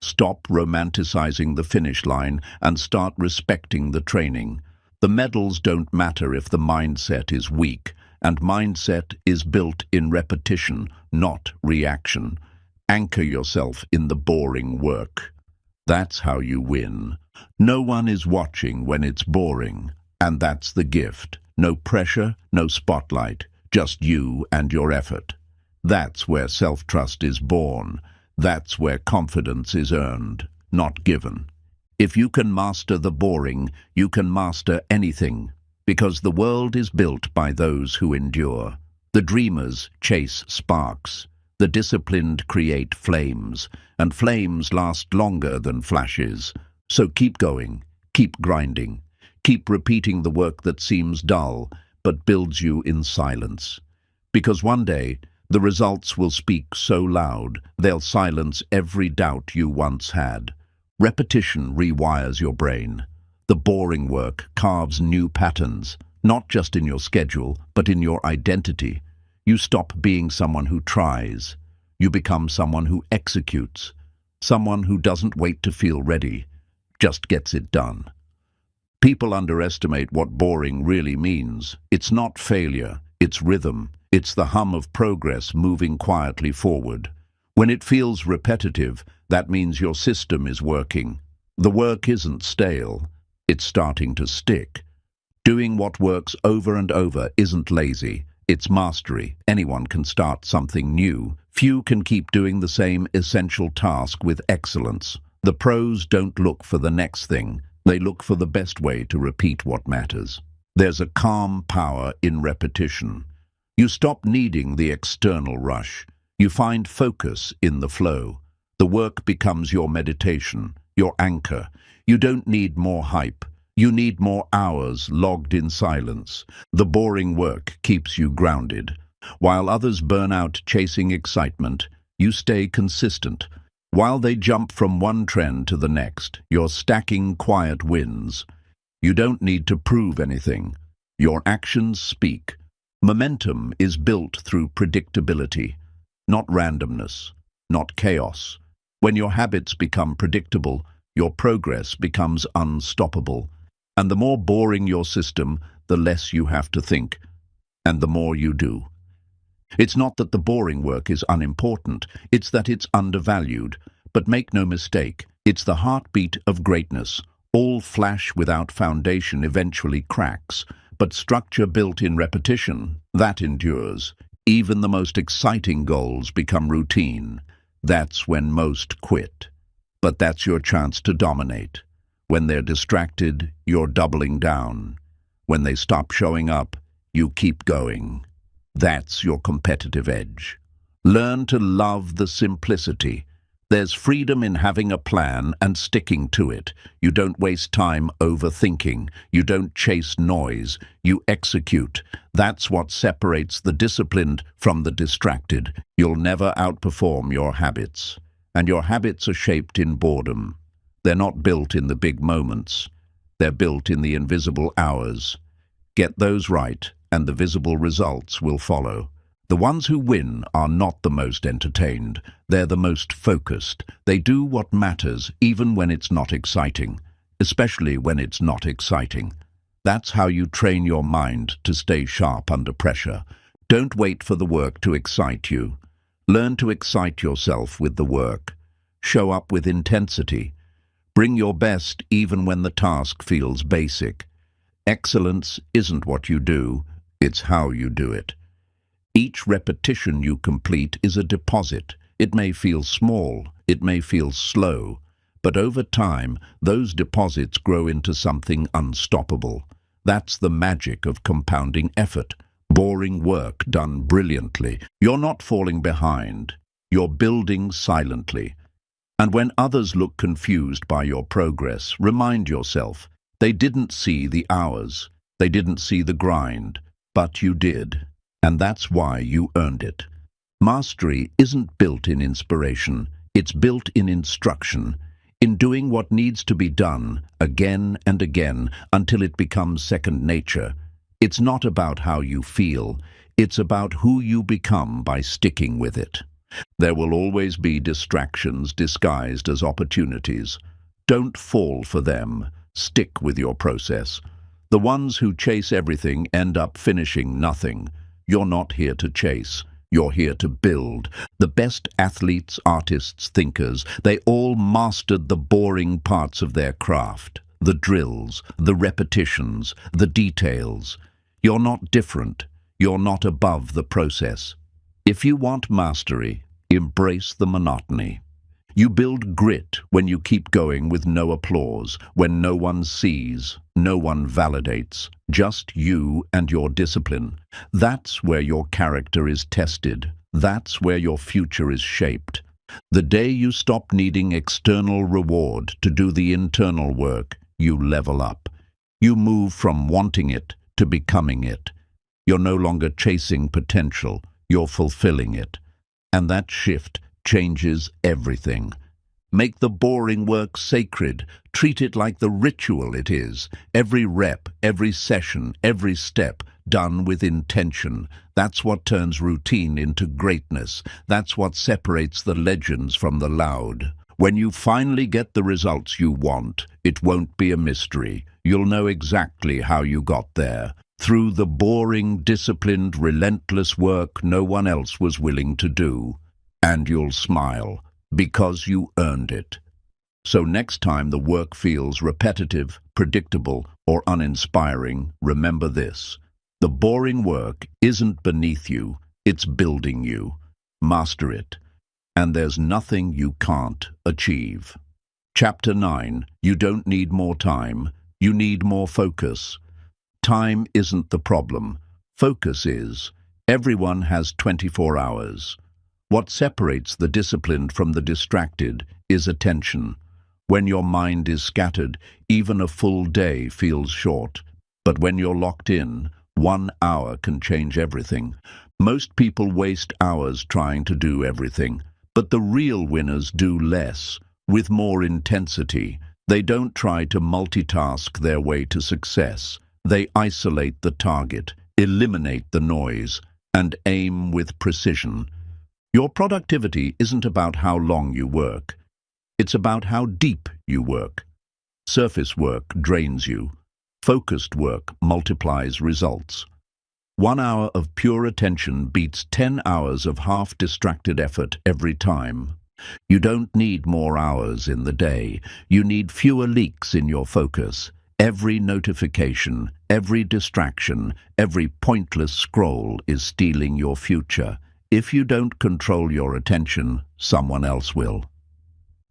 Stop romanticizing the finish line and start respecting the training. The medals don't matter if the mindset is weak, and mindset is built in repetition, not reaction. Anchor yourself in the boring work. That's how you win. No one is watching when it's boring, and that's the gift. No pressure, no spotlight, just you and your effort. That's where self-trust is born. That's where confidence is earned, not given. If you can master the boring, you can master anything, because the world is built by those who endure. The dreamers chase sparks. The disciplined create flames, and flames last longer than flashes. So keep going, keep grinding, keep repeating the work that seems dull, but builds you in silence. Because one day, the results will speak so loud, they'll silence every doubt you once had. Repetition rewires your brain. The boring work carves new patterns, not just in your schedule, but in your identity. You stop being someone who tries. You become someone who executes. Someone who doesn't wait to feel ready, just gets it done. People underestimate what boring really means. It's not failure, it's rhythm. It's the hum of progress moving quietly forward. When it feels repetitive, that means your system is working. The work isn't stale, it's starting to stick. Doing what works over and over isn't lazy, it's mastery. Anyone can start something new. Few can keep doing the same essential task with excellence. The pros don't look for the next thing, they look for the best way to repeat what matters. There's a calm power in repetition. You stop needing the external rush. You find focus in the flow. The work becomes your meditation, your anchor. You don't need more hype. You need more hours logged in silence. The boring work keeps you grounded. While others burn out chasing excitement, you stay consistent. While they jump from one trend to the next, you're stacking quiet wins. You don't need to prove anything. Your actions speak. Momentum is built through predictability, not randomness, not chaos. When your habits become predictable, your progress becomes unstoppable. And the more boring your system, the less you have to think, and the more you do. It's not that the boring work is unimportant, it's that it's undervalued. But make no mistake, it's the heartbeat of greatness. All flash without foundation eventually cracks. But structure built in repetition, that endures. Even the most exciting goals become routine. That's when most quit. But that's your chance to dominate. When they're distracted, you're doubling down. When they stop showing up, you keep going. That's your competitive edge. Learn to love the simplicity. There's freedom in having a plan and sticking to it. You don't waste time overthinking. You don't chase noise. You execute. That's what separates the disciplined from the distracted. You'll never outperform your habits. And your habits are shaped in boredom. They're not built in the big moments. They're built in the invisible hours. Get those right, and the visible results will follow. The ones who win are not the most entertained. They're the most focused. They do what matters, even when it's not exciting, especially when it's not exciting. That's how you train your mind to stay sharp under pressure. Don't wait for the work to excite you. Learn to excite yourself with the work. Show up with intensity. Bring your best even when the task feels basic. Excellence isn't what you do, it's how you do it. Each repetition you complete is a deposit. It may feel small, it may feel slow, but over time, those deposits grow into something unstoppable. That's the magic of compounding effort. Boring work done brilliantly. You're not falling behind. You're building silently. And when others look confused by your progress, remind yourself, they didn't see the hours, they didn't see the grind, but you did. And that's why you earned it. Mastery isn't built in inspiration, it's built in instruction, in doing what needs to be done again and again until it becomes second nature. It's not about how you feel, it's about who you become by sticking with it. There will always be distractions disguised as opportunities. Don't fall for them. Stick with your process. The ones who chase everything end up finishing nothing. You're not here to chase. You're here to build. The best athletes, artists, thinkers, they all mastered the boring parts of their craft. The drills, the repetitions, the details. You're not different. You're not above the process. If you want mastery, embrace the monotony. You build grit when you keep going with no applause, when no one sees, no one validates, just you and your discipline. That's where your character is tested. That's where your future is shaped. The day you stop needing external reward to do the internal work, you level up. You move from wanting it to becoming it. You're no longer chasing potential, you're fulfilling it. And that shift changes everything. Make the boring work sacred. Treat it like the ritual it is. Every rep, every session, every step, done with intention. That's what turns routine into greatness. That's what separates the legends from the loud. When you finally get the results you want, it won't be a mystery. You'll know exactly how you got there. Through the boring, disciplined, relentless work no one else was willing to do. And you'll smile, because you earned it. So next time the work feels repetitive, predictable, or uninspiring, remember this. The boring work isn't beneath you, it's building you. Master it, and there's nothing you can't achieve. Chapter 9. You don't need more time, you need more focus. Time isn't the problem. Focus is. Everyone has 24 hours. What separates the disciplined from the distracted is attention. When your mind is scattered, even a full day feels short. But when you're locked in, 1 hour can change everything. Most people waste hours trying to do everything, but the real winners do less, with more intensity. They don't try to multitask their way to success. They isolate the target, eliminate the noise, and aim with precision. Your productivity isn't about how long you work. It's about how deep you work. Surface work drains you. Focused work multiplies results. 1 hour of pure attention beats 10 hours of half-distracted effort every time. You don't need more hours in the day. You need fewer leaks in your focus. Every notification, every distraction, every pointless scroll is stealing your future. If you don't control your attention, someone else will.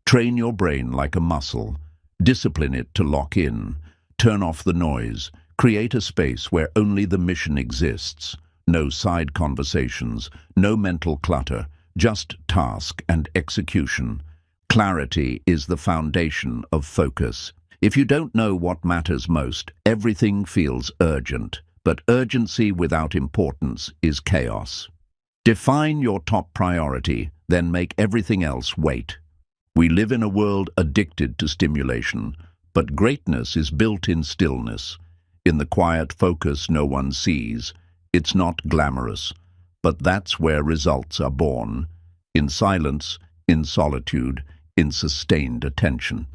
Train your brain like a muscle. Discipline it to lock in. Turn off the noise. Create a space where only the mission exists. No side conversations, no mental clutter, just task and execution. Clarity is the foundation of focus. If you don't know what matters most, everything feels urgent, but urgency without importance is chaos. Define your top priority, then make everything else wait. We live in a world addicted to stimulation, but greatness is built in stillness. In the quiet focus no one sees. It's not glamorous, but that's where results are born. In silence, in solitude, in sustained attention.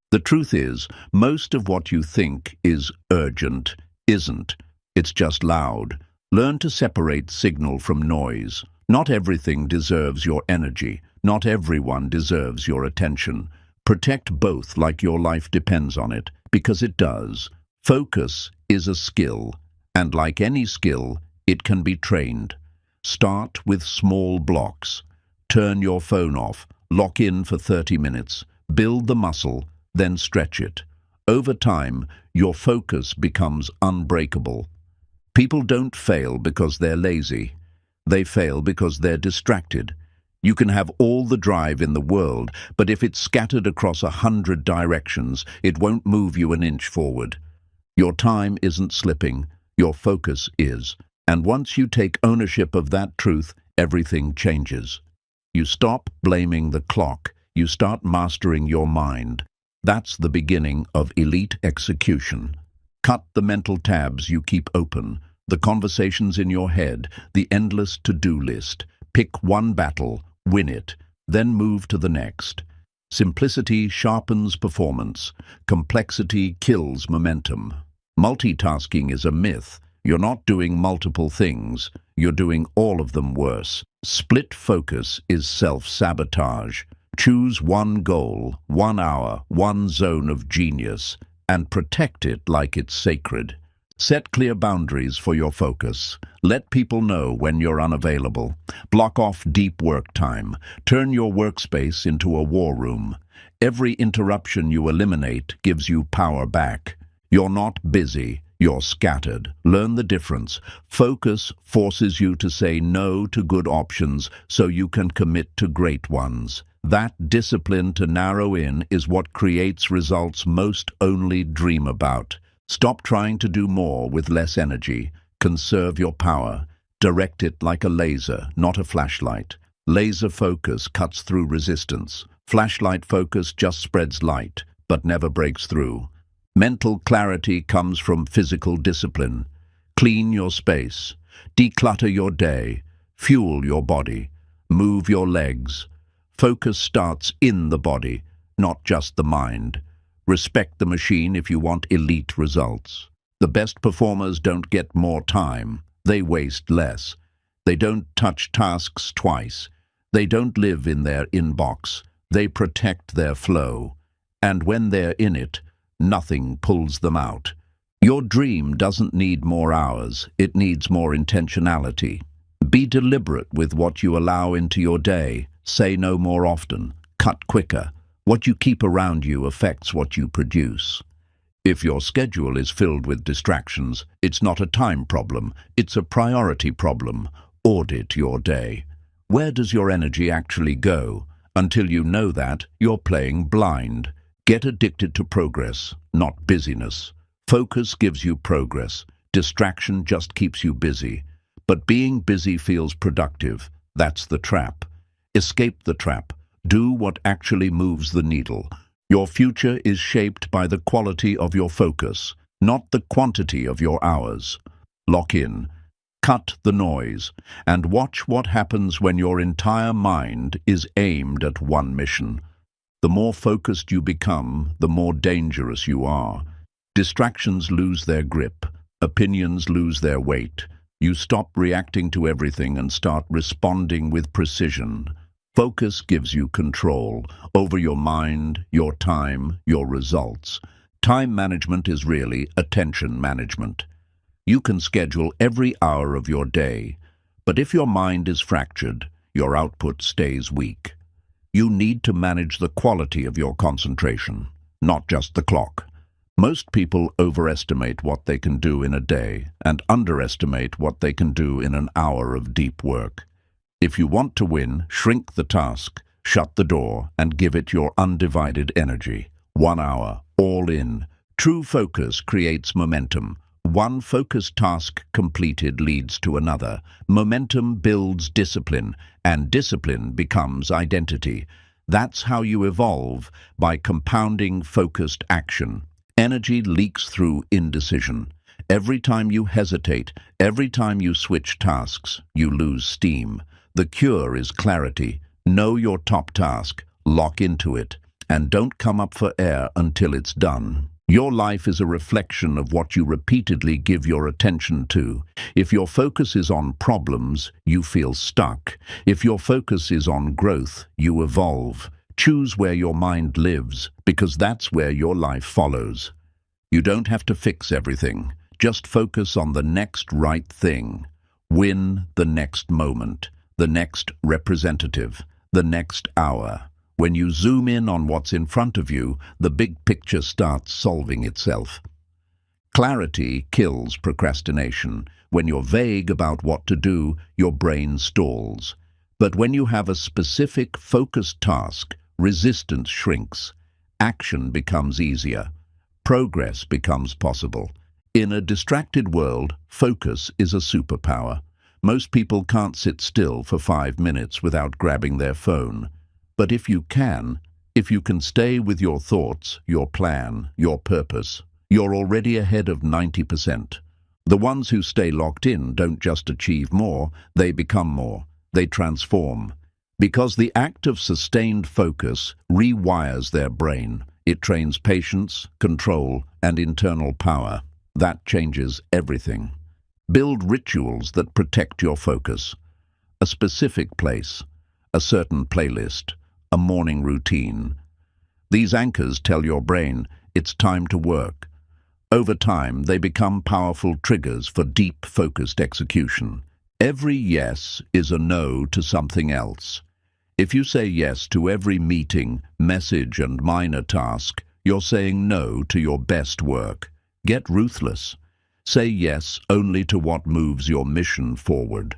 The truth is, most of what you think is urgent isn't. It's just loud. Learn to separate signal from noise. Not everything deserves your energy. Not everyone deserves your attention. Protect both like your life depends on it, because it does. Focus is a skill, and like any skill, it can be trained. Start with small blocks. Turn your phone off. Lock in for 30 minutes. Build the muscle, then stretch it. Over time, your focus becomes unbreakable. People don't fail because they're lazy. They fail because they're distracted. You can have all the drive in the world, but if it's scattered across 100 directions, it won't move you an inch forward. Your time isn't slipping, your focus is. And once you take ownership of that truth, everything changes. You stop blaming the clock, you start mastering your mind. That's the beginning of elite execution. Cut the mental tabs you keep open, the conversations in your head, the endless to-do list. Pick one battle, win it, then move to the next. Simplicity sharpens performance. Complexity kills momentum. Multitasking is a myth. You're not doing multiple things. You're doing all of them worse. Split focus is self-sabotage. Choose one goal, 1 hour, one zone of genius, and protect it like it's sacred. Set clear boundaries for your focus. Let people know when you're unavailable. Block off deep work time. Turn your workspace into a war room. Every interruption you eliminate gives you power back. You're not busy, you're scattered. Learn the difference. Focus forces you to say no to good options so you can commit to great ones. That discipline to narrow in is what creates results most only dream about. Stop trying to do more with less energy. Conserve your power. Direct it like a laser, not a flashlight. Laser focus cuts through resistance. Flashlight focus just spreads light, but never breaks through. Mental clarity comes from physical discipline. Clean your space. Declutter your day. Fuel your body. Move your legs. Focus starts in the body, not just the mind. Respect the machine if you want elite results. The best performers don't get more time. They waste less. They don't touch tasks twice. They don't live in their inbox. They protect their flow. And when they're in it, nothing pulls them out. Your dream doesn't need more hours. It needs more intentionality. Be deliberate with what you allow into your day. Say no more often. Cut quicker. What you keep around you affects what you produce. If your schedule is filled with distractions, it's not a time problem, it's a priority problem. Audit your day. Where does your energy actually go? Until you know that, you're playing blind. Get addicted to progress, not busyness. Focus gives you progress. Distraction just keeps you busy. But being busy feels productive. That's the trap. Escape the trap. Do what actually moves the needle. Your future is shaped by the quality of your focus, not the quantity of your hours. Lock in. Cut the noise, and watch what happens when your entire mind is aimed at one mission. The more focused you become, the more dangerous you are. Distractions lose their grip. Opinions lose their weight. You stop reacting to everything and start responding with precision. Focus gives you control over your mind, your time, your results. Time management is really attention management. You can schedule every hour of your day, but if your mind is fractured, your output stays weak. You need to manage the quality of your concentration, not just the clock. Most people overestimate what they can do in a day and underestimate what they can do in an hour of deep work. If you want to win, shrink the task, shut the door, and give it your undivided energy. 1 hour, all in. True focus creates momentum. One focused task completed leads to another. Momentum builds discipline, and discipline becomes identity. That's how you evolve, by compounding focused action. Energy leaks through indecision. Every time you hesitate, every time you switch tasks, you lose steam. The cure is clarity. Know your top task, lock into it, and don't come up for air until it's done. Your life is a reflection of what you repeatedly give your attention to. If your focus is on problems, you feel stuck. If your focus is on growth, you evolve. Choose where your mind lives, because that's where your life follows. You don't have to fix everything. Just focus on the next right thing. Win the next moment, the next representative, the next hour. When you zoom in on what's in front of you, the big picture starts solving itself. Clarity kills procrastination. When you're vague about what to do, your brain stalls. But when you have a specific, focused task, resistance shrinks, action becomes easier, progress becomes possible. In a distracted world, focus is a superpower. Most people can't sit still for 5 minutes without grabbing their phone. But if you can stay with your thoughts, your plan, your purpose, you're already ahead of 90%. The ones who stay locked in don't just achieve more, they become more. They transform. Because the act of sustained focus rewires their brain. It trains patience, control, and internal power. That changes everything. Build rituals that protect your focus. A specific place, a certain playlist, a morning routine. These anchors tell your brain it's time to work. Over time, they become powerful triggers for deep, focused execution. Every yes is a no to something else. If you say yes to every meeting, message, and minor task, you're saying no to your best work. Get ruthless. Say yes only to what moves your mission forward.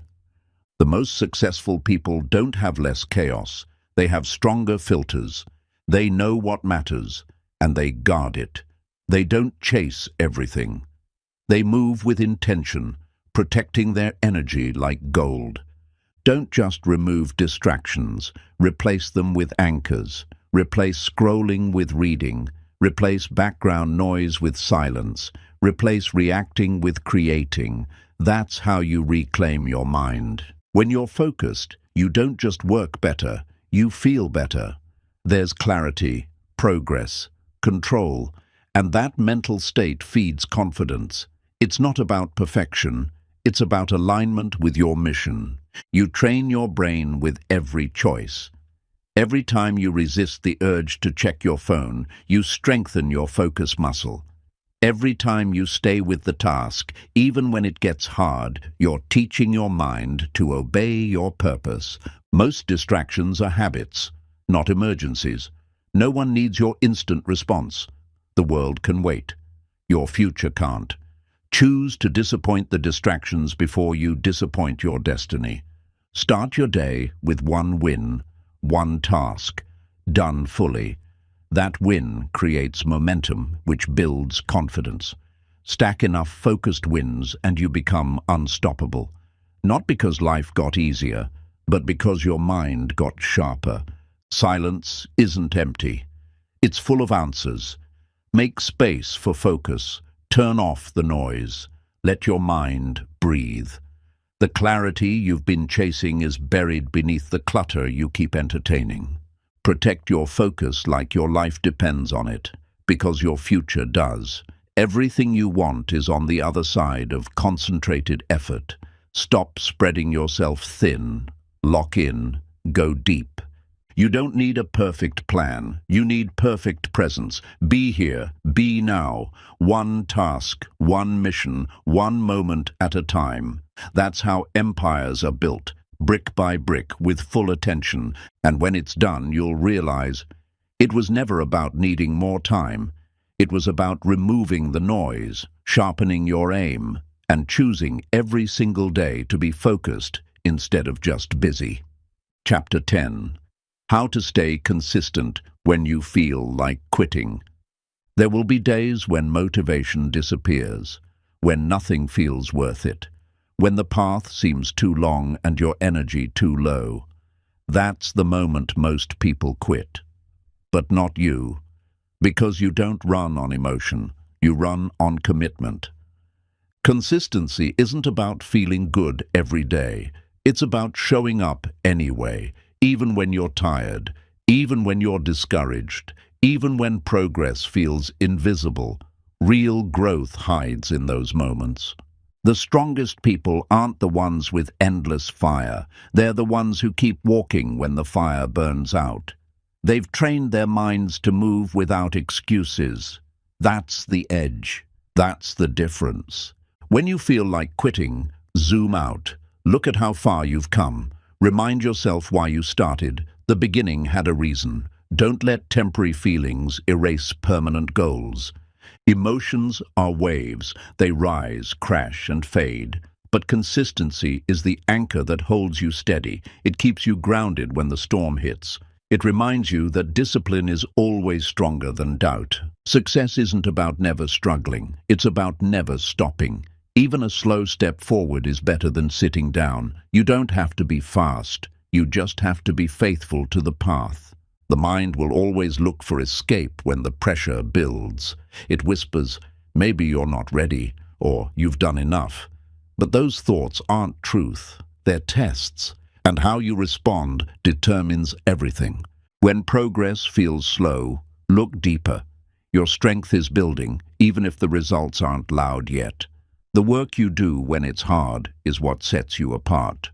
The most successful people don't have less chaos. They have stronger filters. They know what matters, and they guard it. They don't chase everything. They move with intention, protecting their energy like gold. Don't just remove distractions. Replace them with anchors. Replace scrolling with reading. Replace background noise with silence. Replace reacting with creating. That's how you reclaim your mind. When you're focused, you don't just work better, you feel better. There's clarity, progress, control, and that mental state feeds confidence. It's not about perfection, it's about alignment with your mission. You train your brain with every choice. Every time you resist the urge to check your phone, you strengthen your focus muscle. Every time you stay with the task, even when it gets hard, you're teaching your mind to obey your purpose. Most distractions are habits, not emergencies. No one needs your instant response. The world can wait. Your future can't. Choose to disappoint the distractions before you disappoint your destiny. Start your day with one win, one task, done fully. That win creates momentum, which builds confidence. Stack enough focused wins and you become unstoppable. Not because life got easier, but because your mind got sharper. Silence isn't empty. It's full of answers. Make space for focus. Turn off the noise. Let your mind breathe. The clarity you've been chasing is buried beneath the clutter you keep entertaining. Protect your focus like your life depends on it, because your future does. Everything you want is on the other side of concentrated effort. Stop spreading yourself thin. Lock in. Go deep. You don't need a perfect plan. You need perfect presence. Be here. Be now. One task, one mission, one moment at a time. That's how empires are built, brick by brick, with full attention. And when it's done, you'll realize it was never about needing more time. It was about removing the noise, sharpening your aim, and choosing every single day to be focused instead of just busy. Chapter 10. How to stay consistent when you feel like quitting. There will be days when motivation disappears, when nothing feels worth it, when the path seems too long and your energy too low. That's the moment most people quit. But not you, because you don't run on emotion, you run on commitment. Consistency isn't about feeling good every day. It's about showing up anyway, even when you're tired, even when you're discouraged, even when progress feels invisible. Real growth hides in those moments. The strongest people aren't the ones with endless fire. They're the ones who keep walking when the fire burns out. They've trained their minds to move without excuses. That's the edge. That's the difference. When you feel like quitting, zoom out. Look at how far you've come. Remind yourself why you started. The beginning had a reason. Don't let temporary feelings erase permanent goals. Emotions are waves. They rise, crash, and fade. But consistency is the anchor that holds you steady. It keeps you grounded when the storm hits. It reminds you that discipline is always stronger than doubt. Success isn't about never struggling. It's about never stopping. Even a slow step forward is better than sitting down. You don't have to be fast. You just have to be faithful to the path. The mind will always look for escape when the pressure builds. It whispers, maybe you're not ready, or you've done enough. But those thoughts aren't truth. They're tests. And how you respond determines everything. When progress feels slow, look deeper. Your strength is building, even if the results aren't loud yet. The work you do when it's hard is what sets you apart.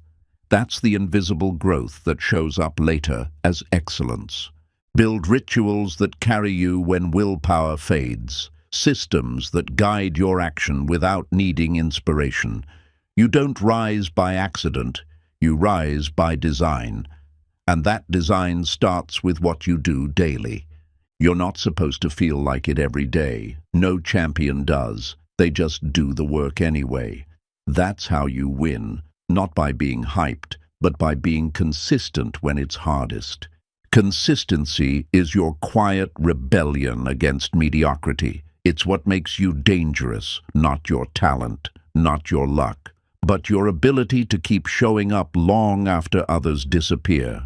That's the invisible growth that shows up later as excellence. Build rituals that carry you when willpower fades. Systems that guide your action without needing inspiration. You don't rise by accident, you rise by design. And that design starts with what you do daily. You're not supposed to feel like it every day. No champion does. They just do the work anyway. That's how you win, not by being hyped, but by being consistent when it's hardest. Consistency is your quiet rebellion against mediocrity. It's what makes you dangerous, not your talent, not your luck, but your ability to keep showing up long after others disappear.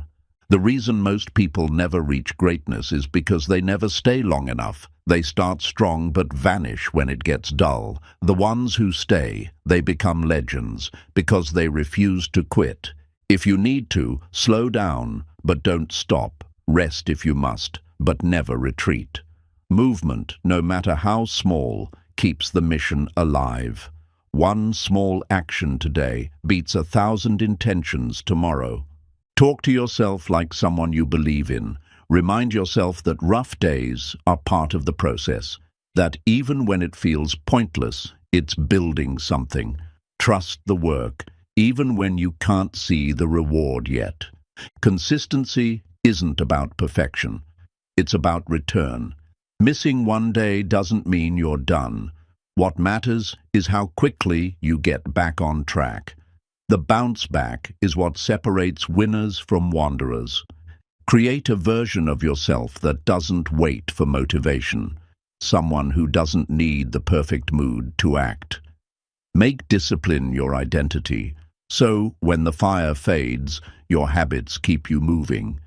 The reason most people never reach greatness is because they never stay long enough. They start strong but vanish when it gets dull. The ones who stay, they become legends because they refuse to quit. If you need to, slow down, but don't stop. Rest if you must, but never retreat. Movement, no matter how small, keeps the mission alive. One small action today beats 1,000 intentions tomorrow. Talk to yourself like someone you believe in. Remind yourself that rough days are part of the process, that even when it feels pointless, it's building something. Trust the work, even when you can't see the reward yet. Consistency isn't about perfection. It's about return. Missing one day doesn't mean you're done. What matters is how quickly you get back on track. The bounce back is what separates winners from wanderers. Create a version of yourself that doesn't wait for motivation. Someone who doesn't need the perfect mood to act. Make discipline your identity, so when the fire fades, your habits keep you moving.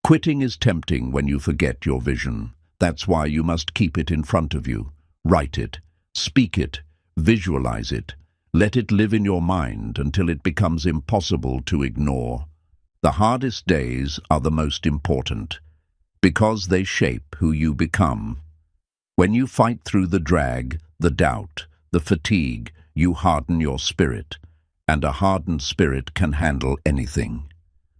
Quitting is tempting when you forget your vision. That's why you must keep it in front of you. Write it, speak it, visualize it. Let it live in your mind until it becomes impossible to ignore. The hardest days are the most important, because they shape who you become. When you fight through the drag, the doubt, the fatigue, you harden your spirit, and a hardened spirit can handle anything.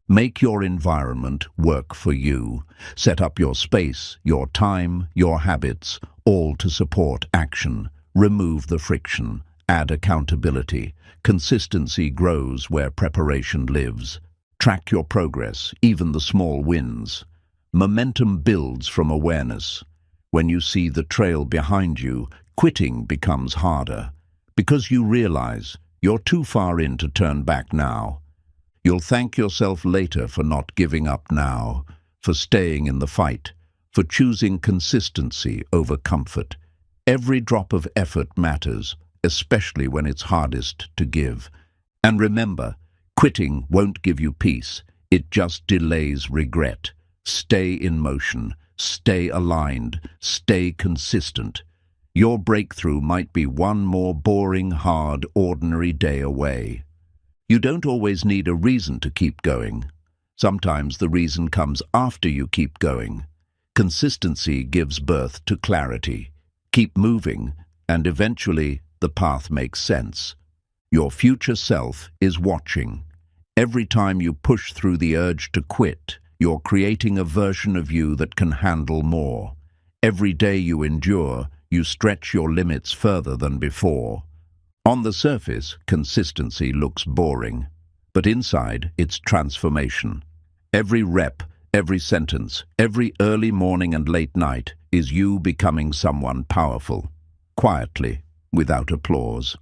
Make your environment work for you. Set up your space, your time, your habits, all to support action. Remove the friction. Add accountability. Consistency grows where preparation lives. Track your progress, even the small wins. Momentum builds from awareness. When you see the trail behind you, quitting becomes harder, because you realize you're too far in to turn back now. You'll thank yourself later for not giving up now, for staying in the fight, for choosing consistency over comfort. Every drop of effort matters, especially when it's hardest to give. And remember, quitting won't give you peace. It just delays regret. Stay in motion. Stay aligned. Stay consistent. Your breakthrough might be one more boring, hard, ordinary day away. You don't always need a reason to keep going. Sometimes the reason comes after you keep going. Consistency gives birth to clarity. Keep moving, and eventually the path makes sense. Your future self is watching. Every time you push through the urge to quit, you're creating a version of you that can handle more. Every day you endure, you stretch your limits further than before. On the surface, consistency looks boring, but inside, it's transformation. Every rep, every sentence, every early morning and late night is you becoming someone powerful, quietly, without applause.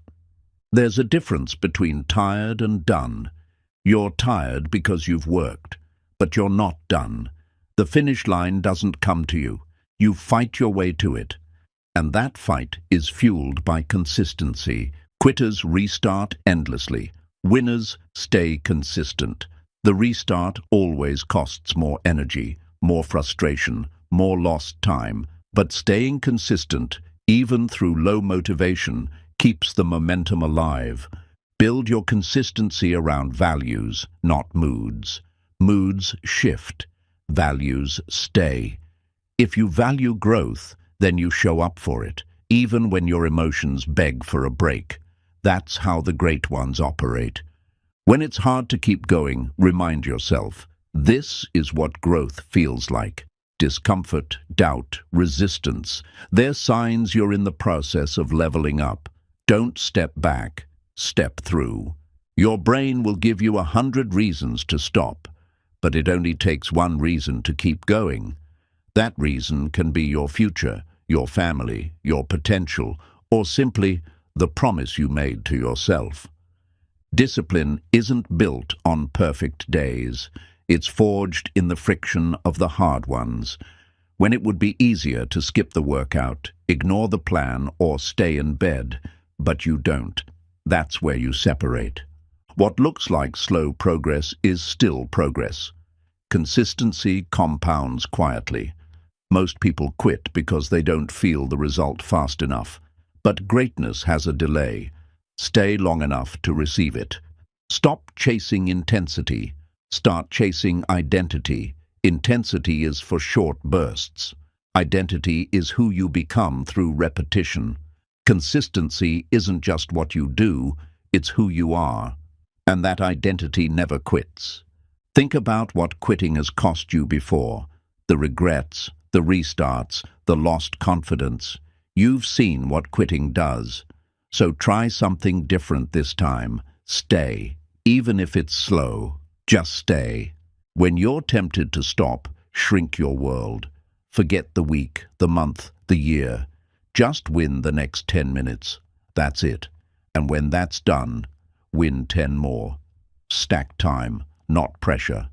There's a difference between tired and done. You're tired because you've worked, but you're not done. The finish line doesn't come to you. You fight your way to it. And that fight is fueled by consistency. Quitters restart endlessly. Winners stay consistent. The restart always costs more energy, more frustration, more lost time. But staying consistent, even through low motivation, keeps the momentum alive. Build your consistency around values, not moods. Moods shift. Values stay. If you value growth, then you show up for it, even when your emotions beg for a break. That's how the great ones operate. When it's hard to keep going, remind yourself, this is what growth feels like. Discomfort, doubt, resistance. They're signs you're in the process of leveling up. Don't step back, step through. Your brain will give you 100 reasons to stop, but it only takes one reason to keep going. That reason can be your future, your family, your potential, or simply the promise you made to yourself. Discipline isn't built on perfect days. It's forged in the friction of the hard ones. When it would be easier to skip the workout, ignore the plan, or stay in bed, but you don't. That's where you separate. What looks like slow progress is still progress. Consistency compounds quietly. Most people quit because they don't feel the result fast enough. But greatness has a delay. Stay long enough to receive it. Stop chasing intensity. Start chasing identity. Intensity is for short bursts. Identity is who you become through repetition. Consistency isn't just what you do, it's who you are. And that identity never quits. Think about what quitting has cost you before. The regrets, the restarts, the lost confidence. You've seen what quitting does. So try something different this time. Stay. Even if it's slow, just stay. When you're tempted to stop, shrink your world. Forget the week, the month, the year. Just win the next 10 minutes. That's it. And when that's done, win 10 more. Stack time, not pressure.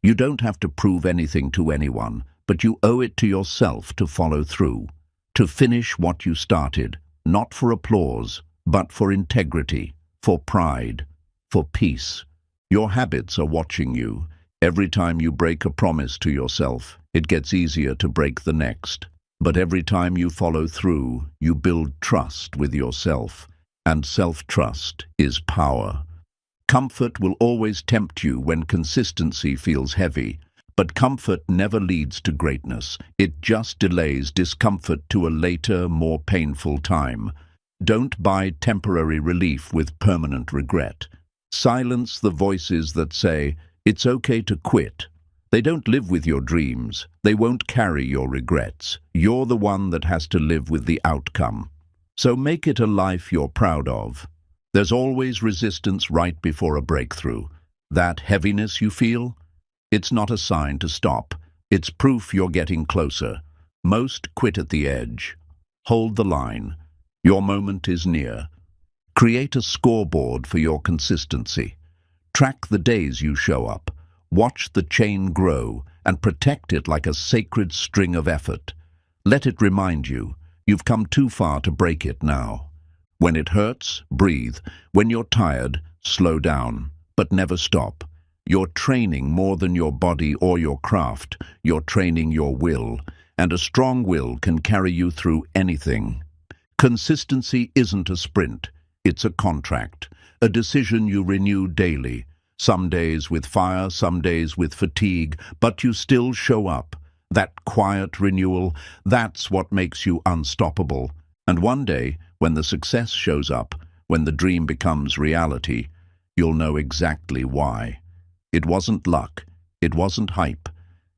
You don't have to prove anything to anyone, but you owe it to yourself to follow through. To finish what you started, not for applause, but for integrity, for pride, for peace. Your habits are watching you. Every time you break a promise to yourself, it gets easier to break the next. But every time you follow through, you build trust with yourself. And self-trust is power. Comfort will always tempt you when consistency feels heavy. But comfort never leads to greatness. It just delays discomfort to a later, more painful time. Don't buy temporary relief with permanent regret. Silence the voices that say, it's okay to quit. They don't live with your dreams. They won't carry your regrets. You're the one that has to live with the outcome. So make it a life you're proud of. There's always resistance right before a breakthrough. That heaviness you feel? It's not a sign to stop. It's proof you're getting closer. Most quit at the edge. Hold the line. Your moment is near. Create a scoreboard for your consistency. Track the days you show up. Watch the chain grow and protect it like a sacred string of effort. Let it remind you, you've come too far to break it now. When it hurts, breathe. When you're tired, slow down, but never stop. You're training more than your body or your craft. You're training your will, and a strong will can carry you through anything. Consistency isn't a sprint. It's a contract, a decision you renew daily. Some days with fire, some days with fatigue, but you still show up. That quiet renewal, that's what makes you unstoppable. And one day, when the success shows up, when the dream becomes reality, you'll know exactly why. It wasn't luck. It wasn't hype.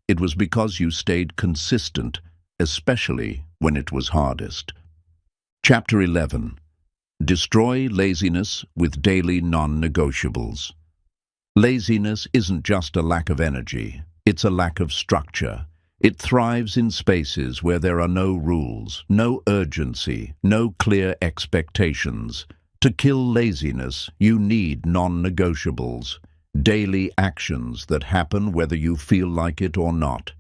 It was because you stayed consistent, especially when it was hardest. Chapter 11. Destroy laziness with daily non-negotiables. Laziness isn't just a lack of energy. It's a lack of structure. It thrives in spaces where there are no rules, no urgency, no clear expectations. To kill laziness, you need non-negotiables, daily actions that happen whether you feel like it or not.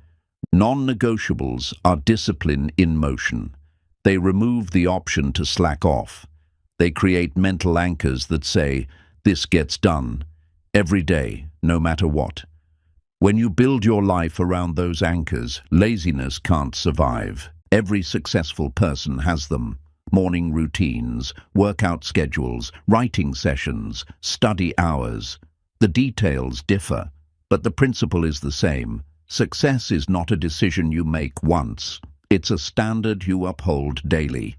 Non-negotiables are discipline in motion. They remove the option to slack off. They create mental anchors that say, "This gets done," every day, no matter what. When you build your life around those anchors, laziness can't survive. Every successful person has them. Morning routines, workout schedules, writing sessions, study hours. The details differ, but the principle is the same. Success is not a decision you make once. It's a standard you uphold daily.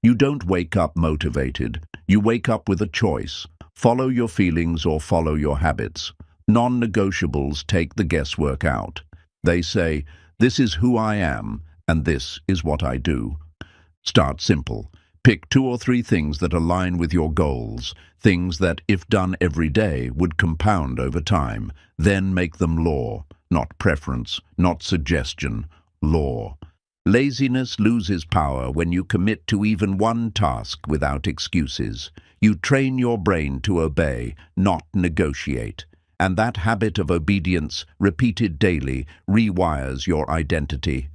You don't wake up motivated. You wake up with a choice. Follow your feelings or follow your habits. Non-negotiables take the guesswork out. They say, "This is who I am, and this is what I do." Start simple. Pick 2 or 3 things that align with your goals, things that, if done every day, would compound over time. Then make them law, not preference, not suggestion, law. Laziness loses power when you commit to even one task without excuses. You train your brain to obey, not negotiate. And that habit of obedience, repeated daily, rewires your identity.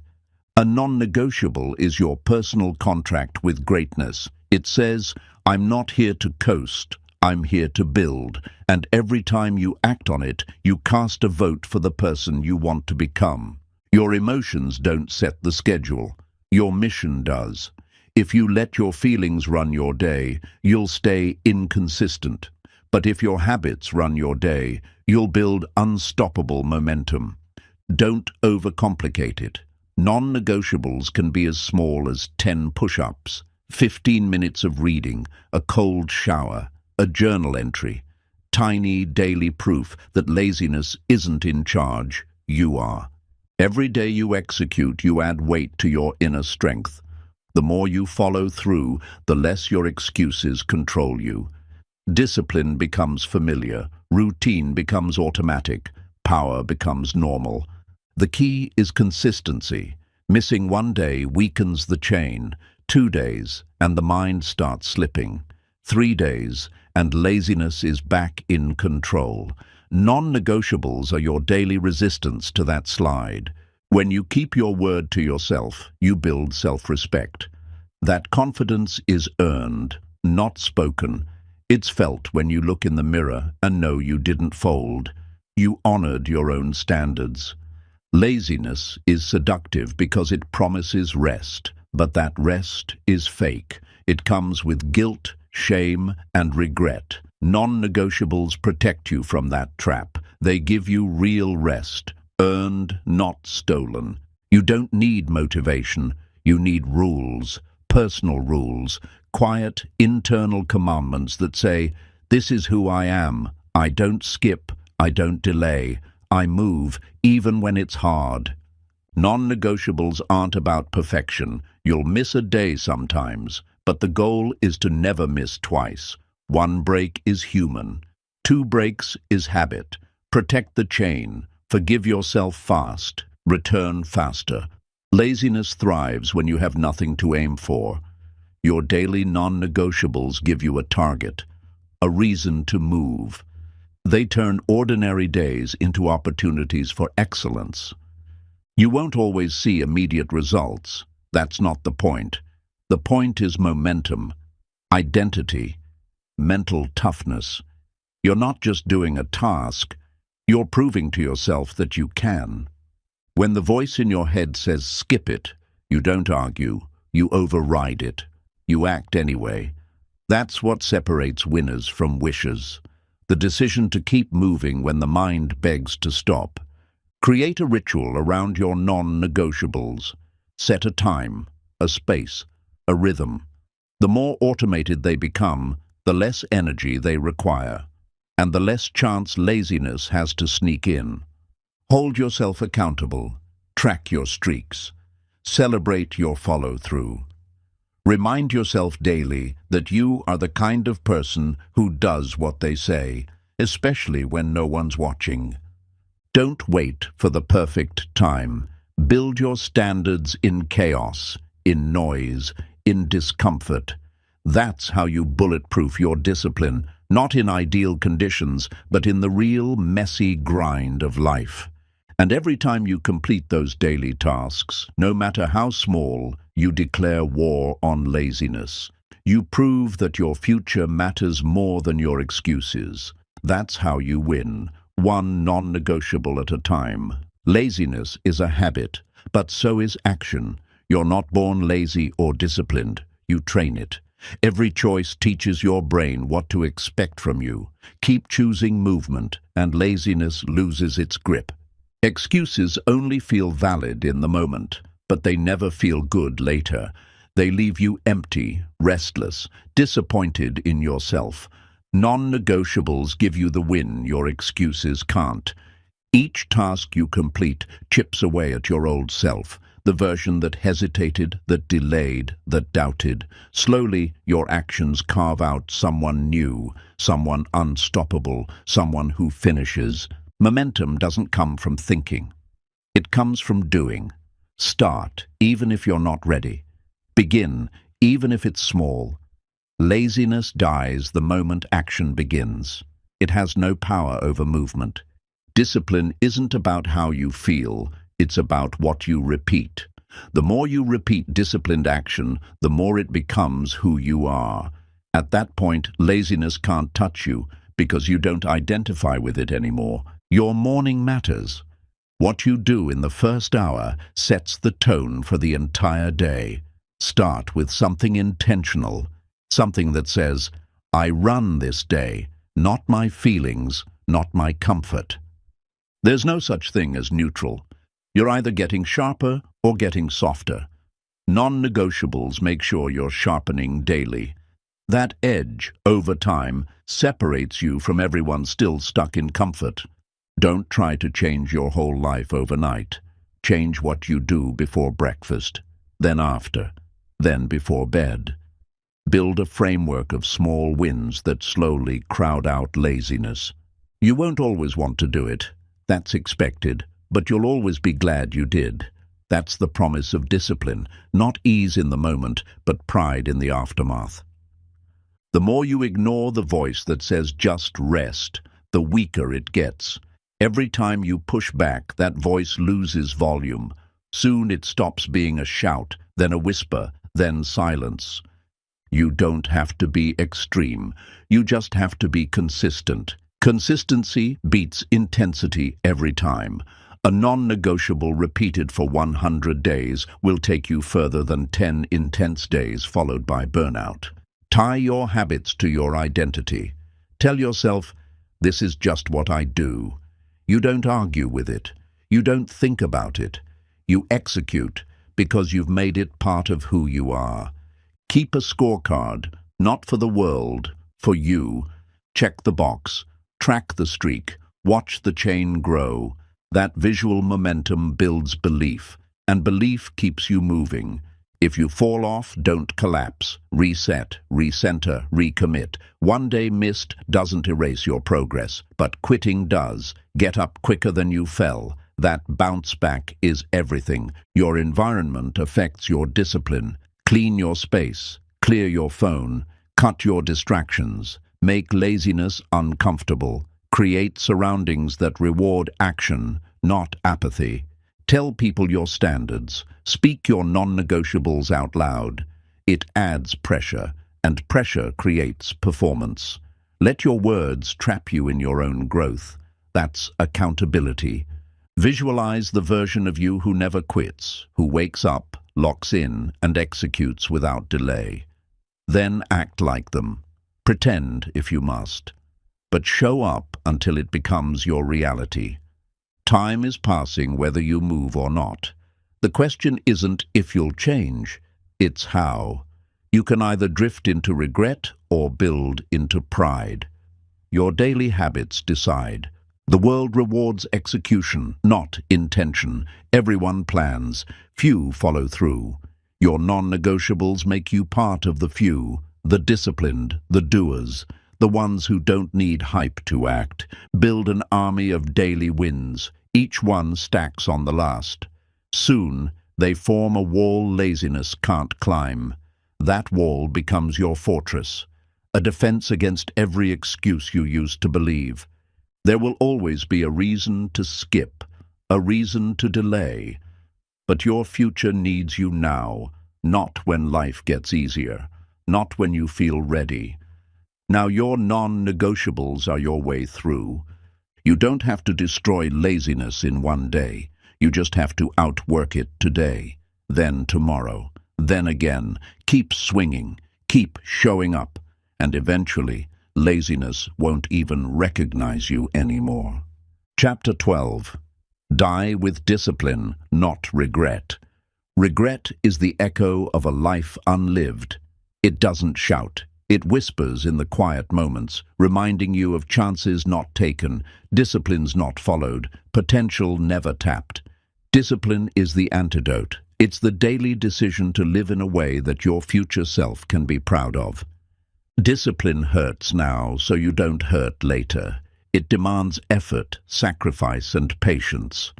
A non-negotiable is your personal contract with greatness. It says, "I'm not here to coast, I'm here to build." And every time you act on it, you cast a vote for the person you want to become. Your emotions don't set the schedule. Your mission does. If you let your feelings run your day, you'll stay inconsistent. But if your habits run your day, you'll build unstoppable momentum. Don't overcomplicate it. Non-negotiables can be as small as 10 push-ups, 15 minutes of reading, a cold shower, a journal entry. Tiny daily proof that laziness isn't in charge, you are. Every day you execute, you add weight to your inner strength. The more you follow through, the less your excuses control you. Discipline becomes familiar, routine becomes automatic, power becomes normal. The key is consistency. Missing one day weakens the chain. 2 days, and the mind starts slipping. 3 days, and laziness is back in control. Non-negotiables are your daily resistance to that slide. When you keep your word to yourself, you build self-respect. That confidence is earned, not spoken. It's felt when you look in the mirror and know you didn't fold. You honored your own standards. Laziness is seductive because it promises rest, but that rest is fake. It comes with guilt, shame, and regret. Non-negotiables protect you from that trap. They give you real rest, earned, not stolen. You don't need motivation. You need rules, personal rules, quiet, internal commandments that say, "This is who I am. I don't skip. I don't delay. I move, even when it's hard." Non-negotiables aren't about perfection. You'll miss a day sometimes, but the goal is to never miss twice. 1 break is human. 2 breaks is habit. Protect the chain. Forgive yourself fast. Return faster. Laziness thrives when you have nothing to aim for. Your daily non-negotiables give you a target, a reason to move. They turn ordinary days into opportunities for excellence. You won't always see immediate results. That's not the point. The point is momentum, identity, mental toughness. You're not just doing a task, you're proving to yourself that you can. When the voice in your head says skip it, you don't argue, you override it. You act anyway. That's what separates winners from wishers. The decision to keep moving when the mind begs to stop. Create a ritual around your non-negotiables. Set a time, a space, a rhythm. The more automated they become, the less energy they require, and the less chance laziness has to sneak in. Hold yourself accountable. Track your streaks. Celebrate your follow-through. Remind yourself daily that you are the kind of person who does what they say, especially when no one's watching. Don't wait for the perfect time. Build your standards in chaos, in noise, in discomfort. That's how you bulletproof your discipline, not in ideal conditions, but in the real, messy grind of life. And every time you complete those daily tasks, no matter how small, you declare war on laziness. You prove that your future matters more than your excuses. That's how you win, one non-negotiable at a time. Laziness is a habit, but so is action. You're not born lazy or disciplined. You train it. Every choice teaches your brain what to expect from you. Keep choosing movement, and laziness loses its grip. Excuses only feel valid in the moment, but they never feel good later. They leave you empty, restless, disappointed in yourself. Non-negotiables give you the win your excuses can't. Each task you complete chips away at your old self, the version that hesitated, that delayed, that doubted. Slowly, your actions carve out someone new, someone unstoppable, someone who finishes. Momentum doesn't come from thinking. It comes from doing. Start, even if you're not ready. Begin, even if it's small. Laziness dies the moment action begins. It has no power over movement. Discipline isn't about how you feel, it's about what you repeat. The more you repeat disciplined action, the more it becomes who you are. At that point, laziness can't touch you because you don't identify with it anymore. Your morning matters. What you do in the first hour sets the tone for the entire day. Start with something intentional, something that says, I run this day, not my feelings, not my comfort. There's no such thing as neutral. You're either getting sharper or getting softer. Non-negotiables make sure you're sharpening daily. That edge, over time, separates you from everyone still stuck in comfort. Don't try to change your whole life overnight. Change what you do before breakfast, then after, then before bed. Build a framework of small wins that slowly crowd out laziness. You won't always want to do it. That's expected, but you'll always be glad you did. That's the promise of discipline, not ease in the moment, but pride in the aftermath. The more you ignore the voice that says just rest, the weaker it gets. Every time you push back, that voice loses volume. Soon it stops being a shout, then a whisper, then silence. You don't have to be extreme. You just have to be consistent. Consistency beats intensity every time. A non-negotiable repeated for 100 days will take you further than 10 intense days followed by burnout. Tie your habits to your identity. Tell yourself, this is just what I do. You don't argue with it. You don't think about it. You execute because you've made it part of who you are. Keep a scorecard, not for the world, for you. Check the box. Track the streak, watch the chain grow. That visual momentum builds belief, and belief keeps you moving. If you fall off, don't collapse. Reset, recenter, recommit. One day missed doesn't erase your progress, but quitting does. Get up quicker than you fell. That bounce back is everything. Your environment affects your discipline. Clean your space, clear your phone, cut your distractions. Make laziness uncomfortable. Create surroundings that reward action, not apathy. Tell people your standards. Speak your non-negotiables out loud. It adds pressure, and pressure creates performance. Let your words trap you in your own growth. That's accountability. Visualize the version of you who never quits, who wakes up, locks in, and executes without delay. Then act like them. Pretend if you must, but show up until it becomes your reality. Time is passing whether you move or not. The question isn't if you'll change, it's how. You can either drift into regret or build into pride. Your daily habits decide. The world rewards execution, not intention. Everyone plans, few follow through. Your non-negotiables make you part of the few. The disciplined, the doers, the ones who don't need hype to act. Build an army of daily wins. Each one stacks on the last. Soon, they form a wall laziness can't climb. That wall becomes your fortress, a defense against every excuse you used to believe. There will always be a reason to skip, a reason to delay. But your future needs you now, not when life gets easier, not when you feel ready. Now your non-negotiables are your way through. You don't have to destroy laziness in one day. You just have to outwork it today, then tomorrow, then again. Keep swinging, keep showing up, and eventually laziness won't even recognize you anymore. Chapter 12. Die with discipline, not regret. Regret is the echo of a life unlived. It doesn't shout. It whispers in the quiet moments, reminding you of chances not taken, disciplines not followed, potential never tapped. Discipline is the antidote. It's the daily decision to live in a way that your future self can be proud of. Discipline hurts now, so you don't hurt later. It demands effort, sacrifice, and patience.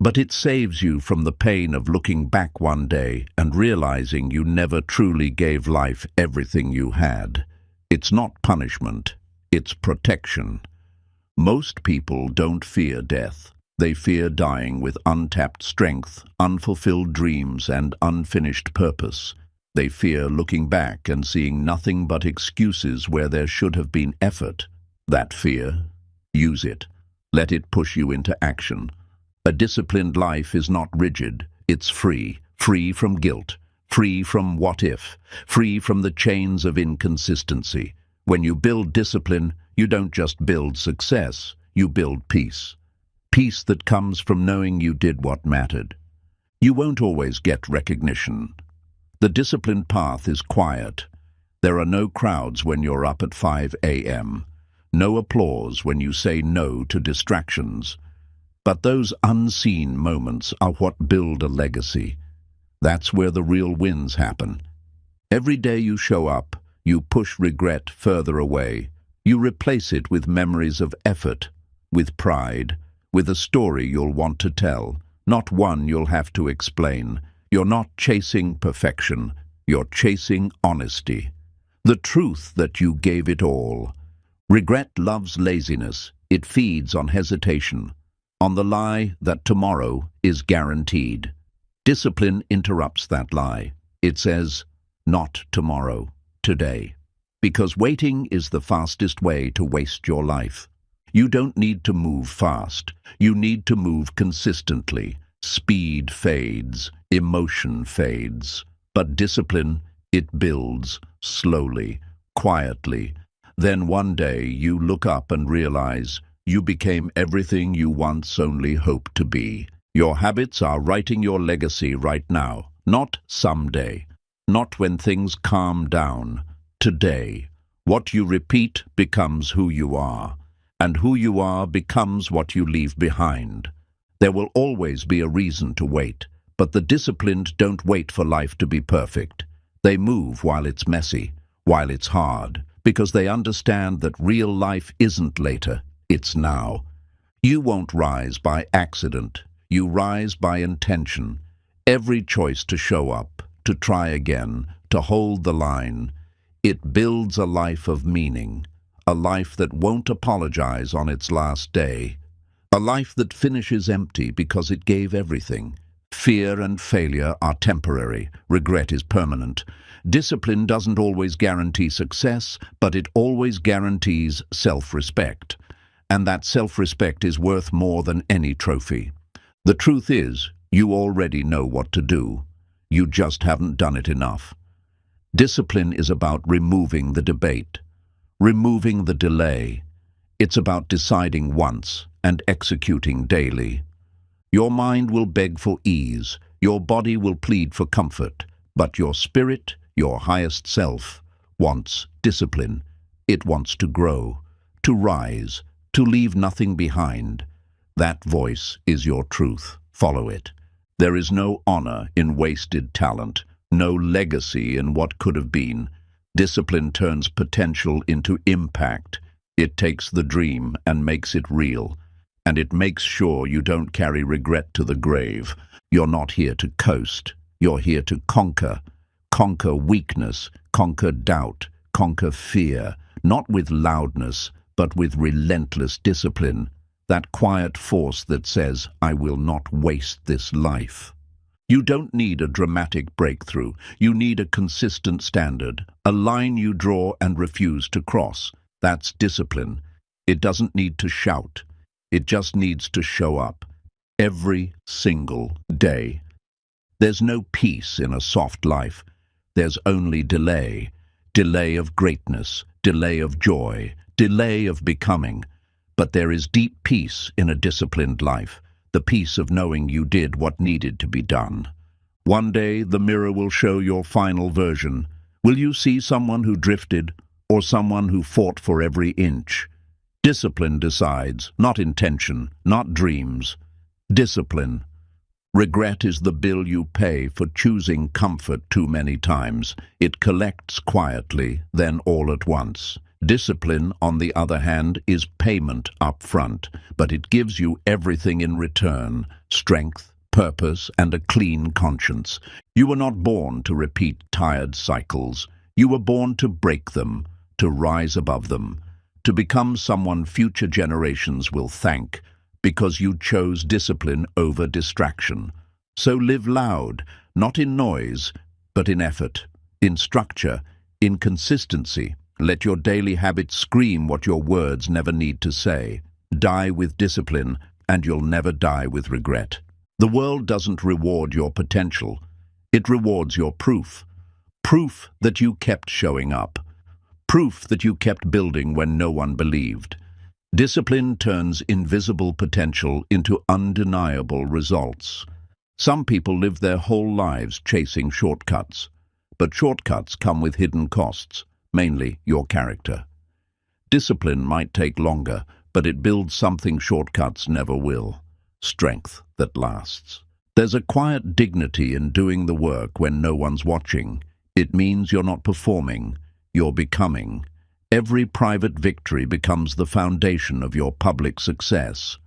But it saves you from the pain of looking back one day and realizing you never truly gave life everything you had. It's not punishment, it's protection. Most people don't fear death. They fear dying with untapped strength, unfulfilled dreams, and unfinished purpose. They fear looking back and seeing nothing but excuses where there should have been effort. That fear, use it. Let it push you into action. A disciplined life is not rigid. It's free. Free from guilt. Free from what if. Free from the chains of inconsistency. When you build discipline, you don't just build success. You build peace. Peace that comes from knowing you did what mattered. You won't always get recognition. The disciplined path is quiet. There are no crowds when you're up at 5 a.m. No applause when you say no to distractions. But those unseen moments are what build a legacy. That's where the real wins happen. Every day you show up, you push regret further away. You replace it with memories of effort, with pride, with a story you'll want to tell, not one you'll have to explain. You're not chasing perfection, you're chasing honesty. The truth that you gave it all. Regret loves laziness. It feeds on hesitation, on the lie that tomorrow is guaranteed. Discipline interrupts that lie. It says, not tomorrow, today. Because waiting is the fastest way to waste your life. You don't need to move fast. You need to move consistently. Speed fades, emotion fades. But discipline, it builds, slowly, quietly. Then one day you look up and realize you became everything you once only hoped to be. Your habits are writing your legacy right now, not someday. Not when things calm down. Today. What you repeat becomes who you are. And who you are becomes what you leave behind. There will always be a reason to wait, but the disciplined don't wait for life to be perfect. They move while it's messy, while it's hard, because they understand that real life isn't later, it's now. You won't rise by accident. You rise by intention. Every choice to show up, to try again, to hold the line, it builds a life of meaning. A life that won't apologize on its last day. A life that finishes empty because it gave everything. Fear and failure are temporary. Regret is permanent. Discipline doesn't always guarantee success, but it always guarantees self-respect. And that self-respect is worth more than any trophy. The truth is, you already know what to do. You just haven't done it enough. Discipline is about removing the debate. Removing the delay. It's about deciding once and executing daily. Your mind will beg for ease, your body will plead for comfort, but your spirit, your highest self, wants discipline. It wants to grow, to rise, to leave nothing behind. That voice is your truth. Follow it. There is no honor in wasted talent, no legacy in what could have been. Discipline turns potential into impact. It takes the dream and makes it real. And it makes sure you don't carry regret to the grave. You're not here to coast. You're here to conquer. conquer weakness, conquer doubt, conquer fear, not with loudness, but with relentless discipline, that quiet force that says, I will not waste this life. You don't need a dramatic breakthrough. You need a consistent standard, a line you draw and refuse to cross. That's discipline. It doesn't need to shout. It just needs to show up every single day. There's no peace in a soft life. There's only delay. Delay of greatness, delay of joy, delay of becoming. But there is deep peace in a disciplined life, the peace of knowing you did what needed to be done. One day the mirror will show your final version. Will you see someone who drifted or someone who fought for every inch? Discipline decides, not intention, not dreams. Discipline. Regret is the bill you pay for choosing comfort too many times. It collects quietly, then all at once. Discipline, on the other hand, is payment up front, but it gives you everything in return: strength, purpose, and a clean conscience. You were not born to repeat tired cycles. You were born to break them, to rise above them, to become someone future generations will thank, because you chose discipline over distraction. So live loud, not in noise, but in effort, in structure, in consistency. Let your daily habits scream what your words never need to say. Die with discipline, and you'll never die with regret. The world doesn't reward your potential. It rewards your proof. Proof that you kept showing up. Proof that you kept building when no one believed. Discipline turns invisible potential into undeniable results. Some people live their whole lives chasing shortcuts, but shortcuts come with hidden costs. Mainly your character. Discipline might take longer, but it builds something shortcuts never will: strength that lasts. There's a quiet dignity in doing the work when no one's watching. It means you're not performing, you're becoming. Every private victory becomes the foundation of your public success.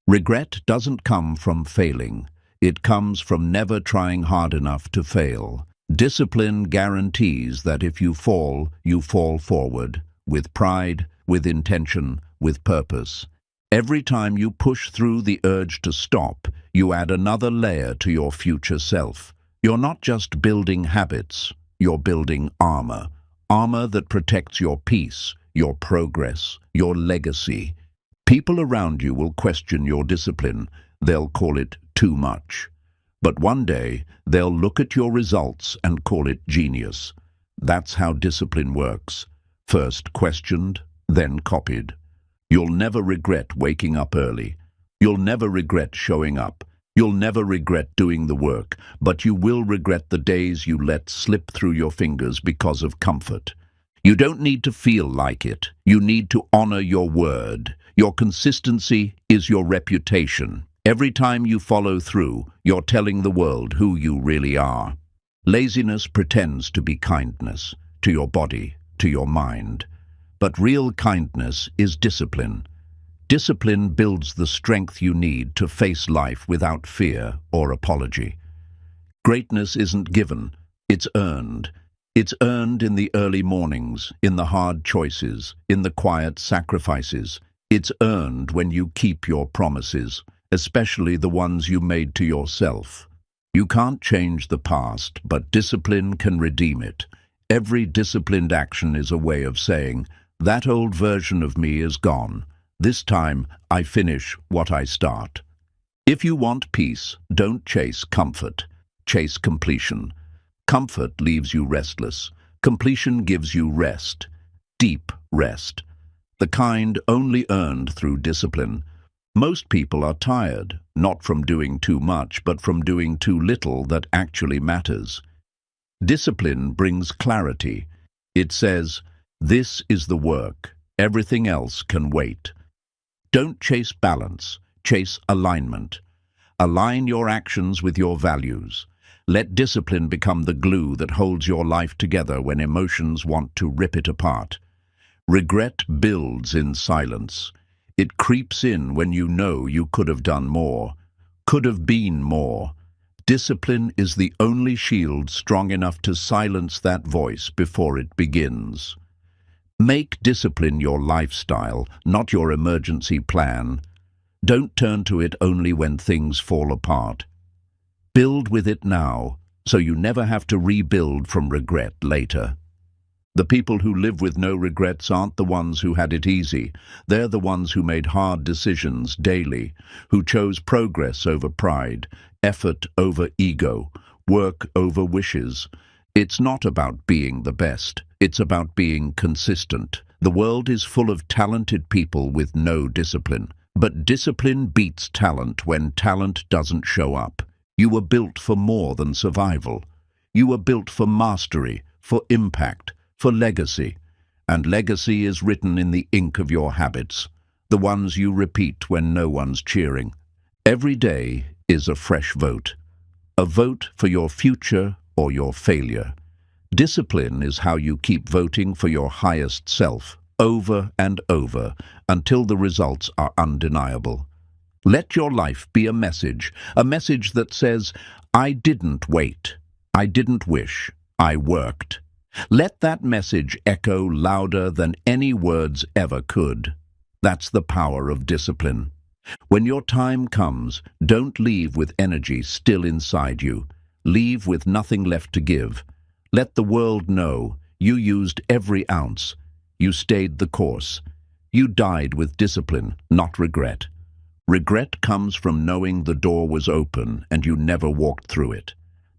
Regret doesn't come from failing. It comes from never trying hard enough to fail. Discipline guarantees that if you fall forward, with pride, with intention, with purpose. Every time you push through the urge to stop, you add another layer to your future self. You're not just building habits, you're building armor. Armor that protects your peace, your progress, your legacy. People around you will question your discipline. They'll call it too much. But one day, they'll look at your results and call it genius. That's how discipline works. First questioned, then copied. You'll never regret waking up early. You'll never regret showing up. You'll never regret doing the work, but you will regret the days you let slip through your fingers because of comfort. You don't need to feel like it. You need to honor your word. Your consistency is your reputation. Every time you follow through, you're telling the world who you really are. Laziness pretends to be kindness, to your body, to your mind. But real kindness is discipline. Discipline builds the strength you need to face life without fear or apology. Greatness isn't given, it's earned. It's earned in the early mornings, in the hard choices, in the quiet sacrifices. It's earned when you keep your promises, especially the ones you made to yourself. You can't change the past, but discipline can redeem it. Every disciplined action is a way of saying, that old version of me is gone. This time, I finish what I start. If you want peace, don't chase comfort. Chase completion. Comfort leaves you restless. Completion gives you rest. Deep rest. The kind only earned through discipline. Most people are tired, not from doing too much, but from doing too little that actually matters. Discipline brings clarity. It says, this is the work. Everything else can wait. Don't chase balance. Chase alignment. Align your actions with your values. Let discipline become the glue that holds your life together when emotions want to rip it apart. Regret builds in silence. It creeps in when you know you could have done more, could have been more. Discipline is the only shield strong enough to silence that voice before it begins. Make discipline your lifestyle, not your emergency plan. Don't turn to it only when things fall apart. Build with it now, so you never have to rebuild from regret later. The people who live with no regrets aren't the ones who had it easy. They're the ones who made hard decisions daily, who chose progress over pride, effort over ego, work over wishes. It's not about being the best. It's about being consistent. The world is full of talented people with no discipline. But discipline beats talent when talent doesn't show up. You were built for more than survival. You were built for mastery, for impact, for legacy. And legacy is written in the ink of your habits, the ones you repeat when no one's cheering. Every day is a fresh vote. A vote for your future or your failure. Discipline is how you keep voting for your highest self, over and over, until the results are undeniable. Let your life be a message that says, I didn't wait, I didn't wish, I worked. Let that message echo louder than any words ever could. That's the power of discipline. When your time comes, don't leave with energy still inside you. Leave with nothing left to give. Let the world know you used every ounce. You stayed the course. You died with discipline, not regret. Regret comes from knowing the door was open and you never walked through it.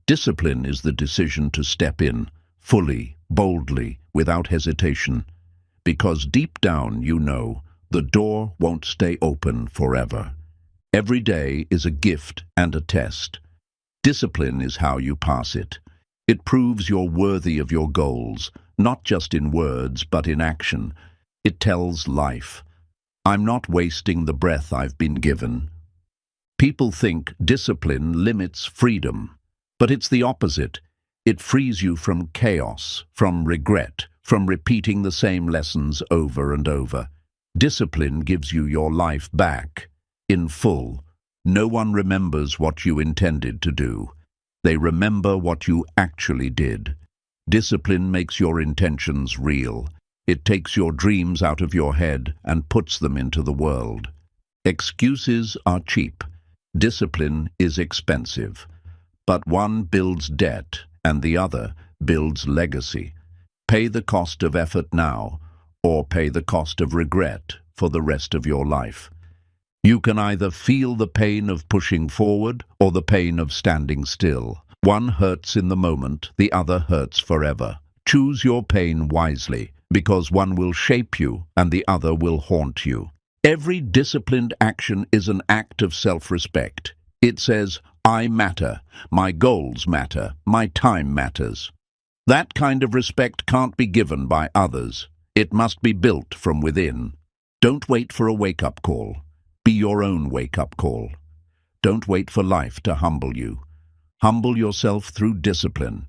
Discipline is the decision to step in, fully, boldly, without hesitation. Because deep down you know the door won't stay open forever. Every day is a gift and a test. Discipline is how you pass it. It proves you're worthy of your goals, not just in words but in action. It tells life, I'm not wasting the breath I've been given. People think discipline limits freedom, but it's the opposite. It frees you from chaos, from regret, from repeating the same lessons over and over. Discipline gives you your life back, in full. No one remembers what you intended to do. They remember what you actually did. Discipline makes your intentions real. It takes your dreams out of your head and puts them into the world. Excuses are cheap. Discipline is expensive. But one builds debt and the other builds legacy. Pay the cost of effort now, or pay the cost of regret for the rest of your life. You can either feel the pain of pushing forward or the pain of standing still. One hurts in the moment, the other hurts forever. Choose your pain wisely, because one will shape you and the other will haunt you. Every disciplined action is an act of self-respect. It says, I matter, my goals matter, my time matters. That kind of respect can't be given by others. It must be built from within. Don't wait for a wake-up call. Be your own wake-up call. Don't wait for life to humble you. Humble yourself through discipline.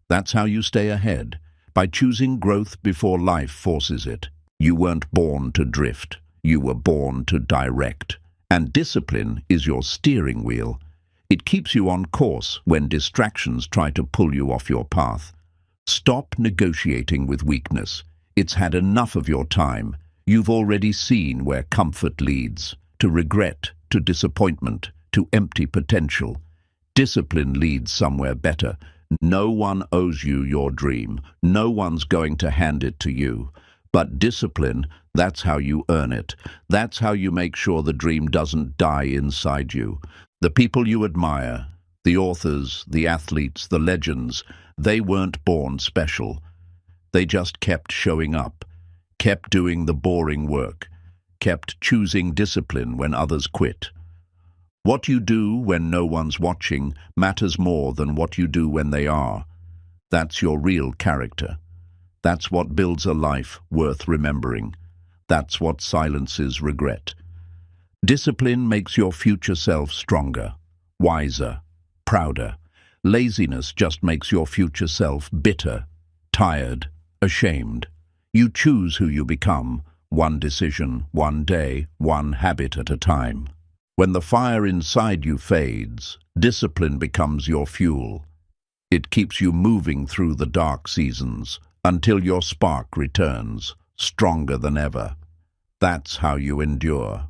That's how you stay ahead, by choosing growth before life forces it. You weren't born to drift. You were born to direct. And discipline is your steering wheel. It keeps you on course when distractions try to pull you off your path. Stop negotiating with weakness. It's had enough of your time. You've already seen where comfort leads, to regret, to disappointment, to empty potential. Discipline leads somewhere better. No one owes you your dream. No one's going to hand it to you. But discipline, that's how you earn it. That's how you make sure the dream doesn't die inside you. The people you admire, the authors, the athletes, the legends, they weren't born special. They just kept showing up, kept doing the boring work, kept choosing discipline when others quit. What you do when no one's watching matters more than what you do when they are. That's your real character. That's what builds a life worth remembering. That's what silences regret. Discipline makes your future self stronger, wiser, prouder. Laziness just makes your future self bitter, tired, ashamed. You choose who you become, one decision, one day, one habit at a time. When the fire inside you fades, discipline becomes your fuel. It keeps you moving through the dark seasons until your spark returns, stronger than ever. That's how you endure.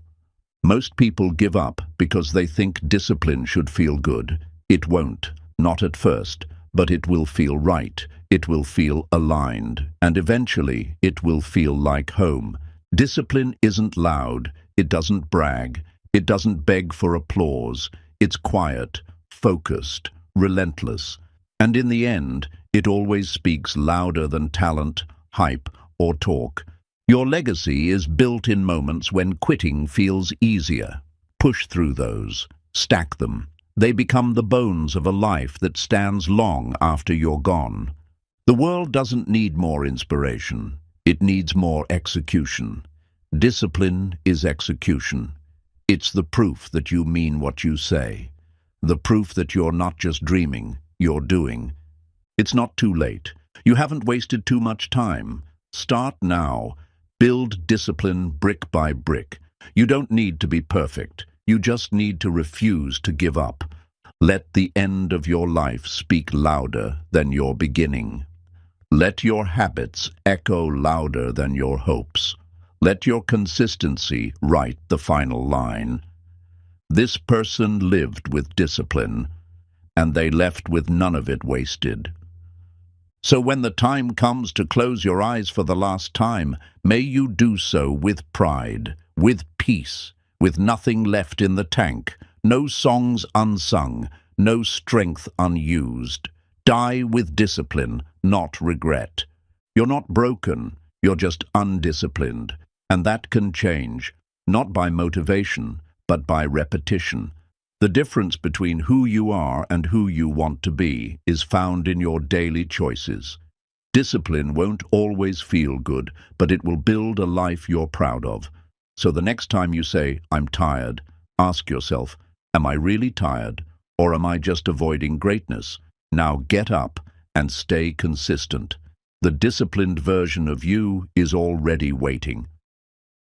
Most people give up because they think discipline should feel good. It won't, not at first, but it will feel right. It will feel aligned, and eventually it will feel like home. Discipline isn't loud, it doesn't brag, it doesn't beg for applause. It's quiet, focused, relentless, and in the end, it always speaks louder than talent, hype, or talk. Your legacy is built in moments when quitting feels easier. Push through those, stack them. They become the bones of a life that stands long after you're gone. The world doesn't need more inspiration. It needs more execution. Discipline is execution. It's the proof that you mean what you say. The proof that you're not just dreaming, you're doing. It's not too late. You haven't wasted too much time. Start now. Build discipline brick by brick. You don't need to be perfect. You just need to refuse to give up. Let the end of your life speak louder than your beginning. Let your habits echo louder than your hopes. Let your consistency write the final line. This person lived with discipline, and they left with none of it wasted. So when the time comes to close your eyes for the last time, may you do so with pride, with peace, with nothing left in the tank, no songs unsung, no strength unused. Die with discipline, not regret. You're not broken, you're just undisciplined, and that can change, not by motivation, but by repetition. The difference between who you are and who you want to be is found in your daily choices. Discipline won't always feel good, but it will build a life you're proud of. So the next time you say, "I'm tired," ask yourself, am I really tired, or am I just avoiding greatness? Now get up and stay consistent. The disciplined version of you is already waiting.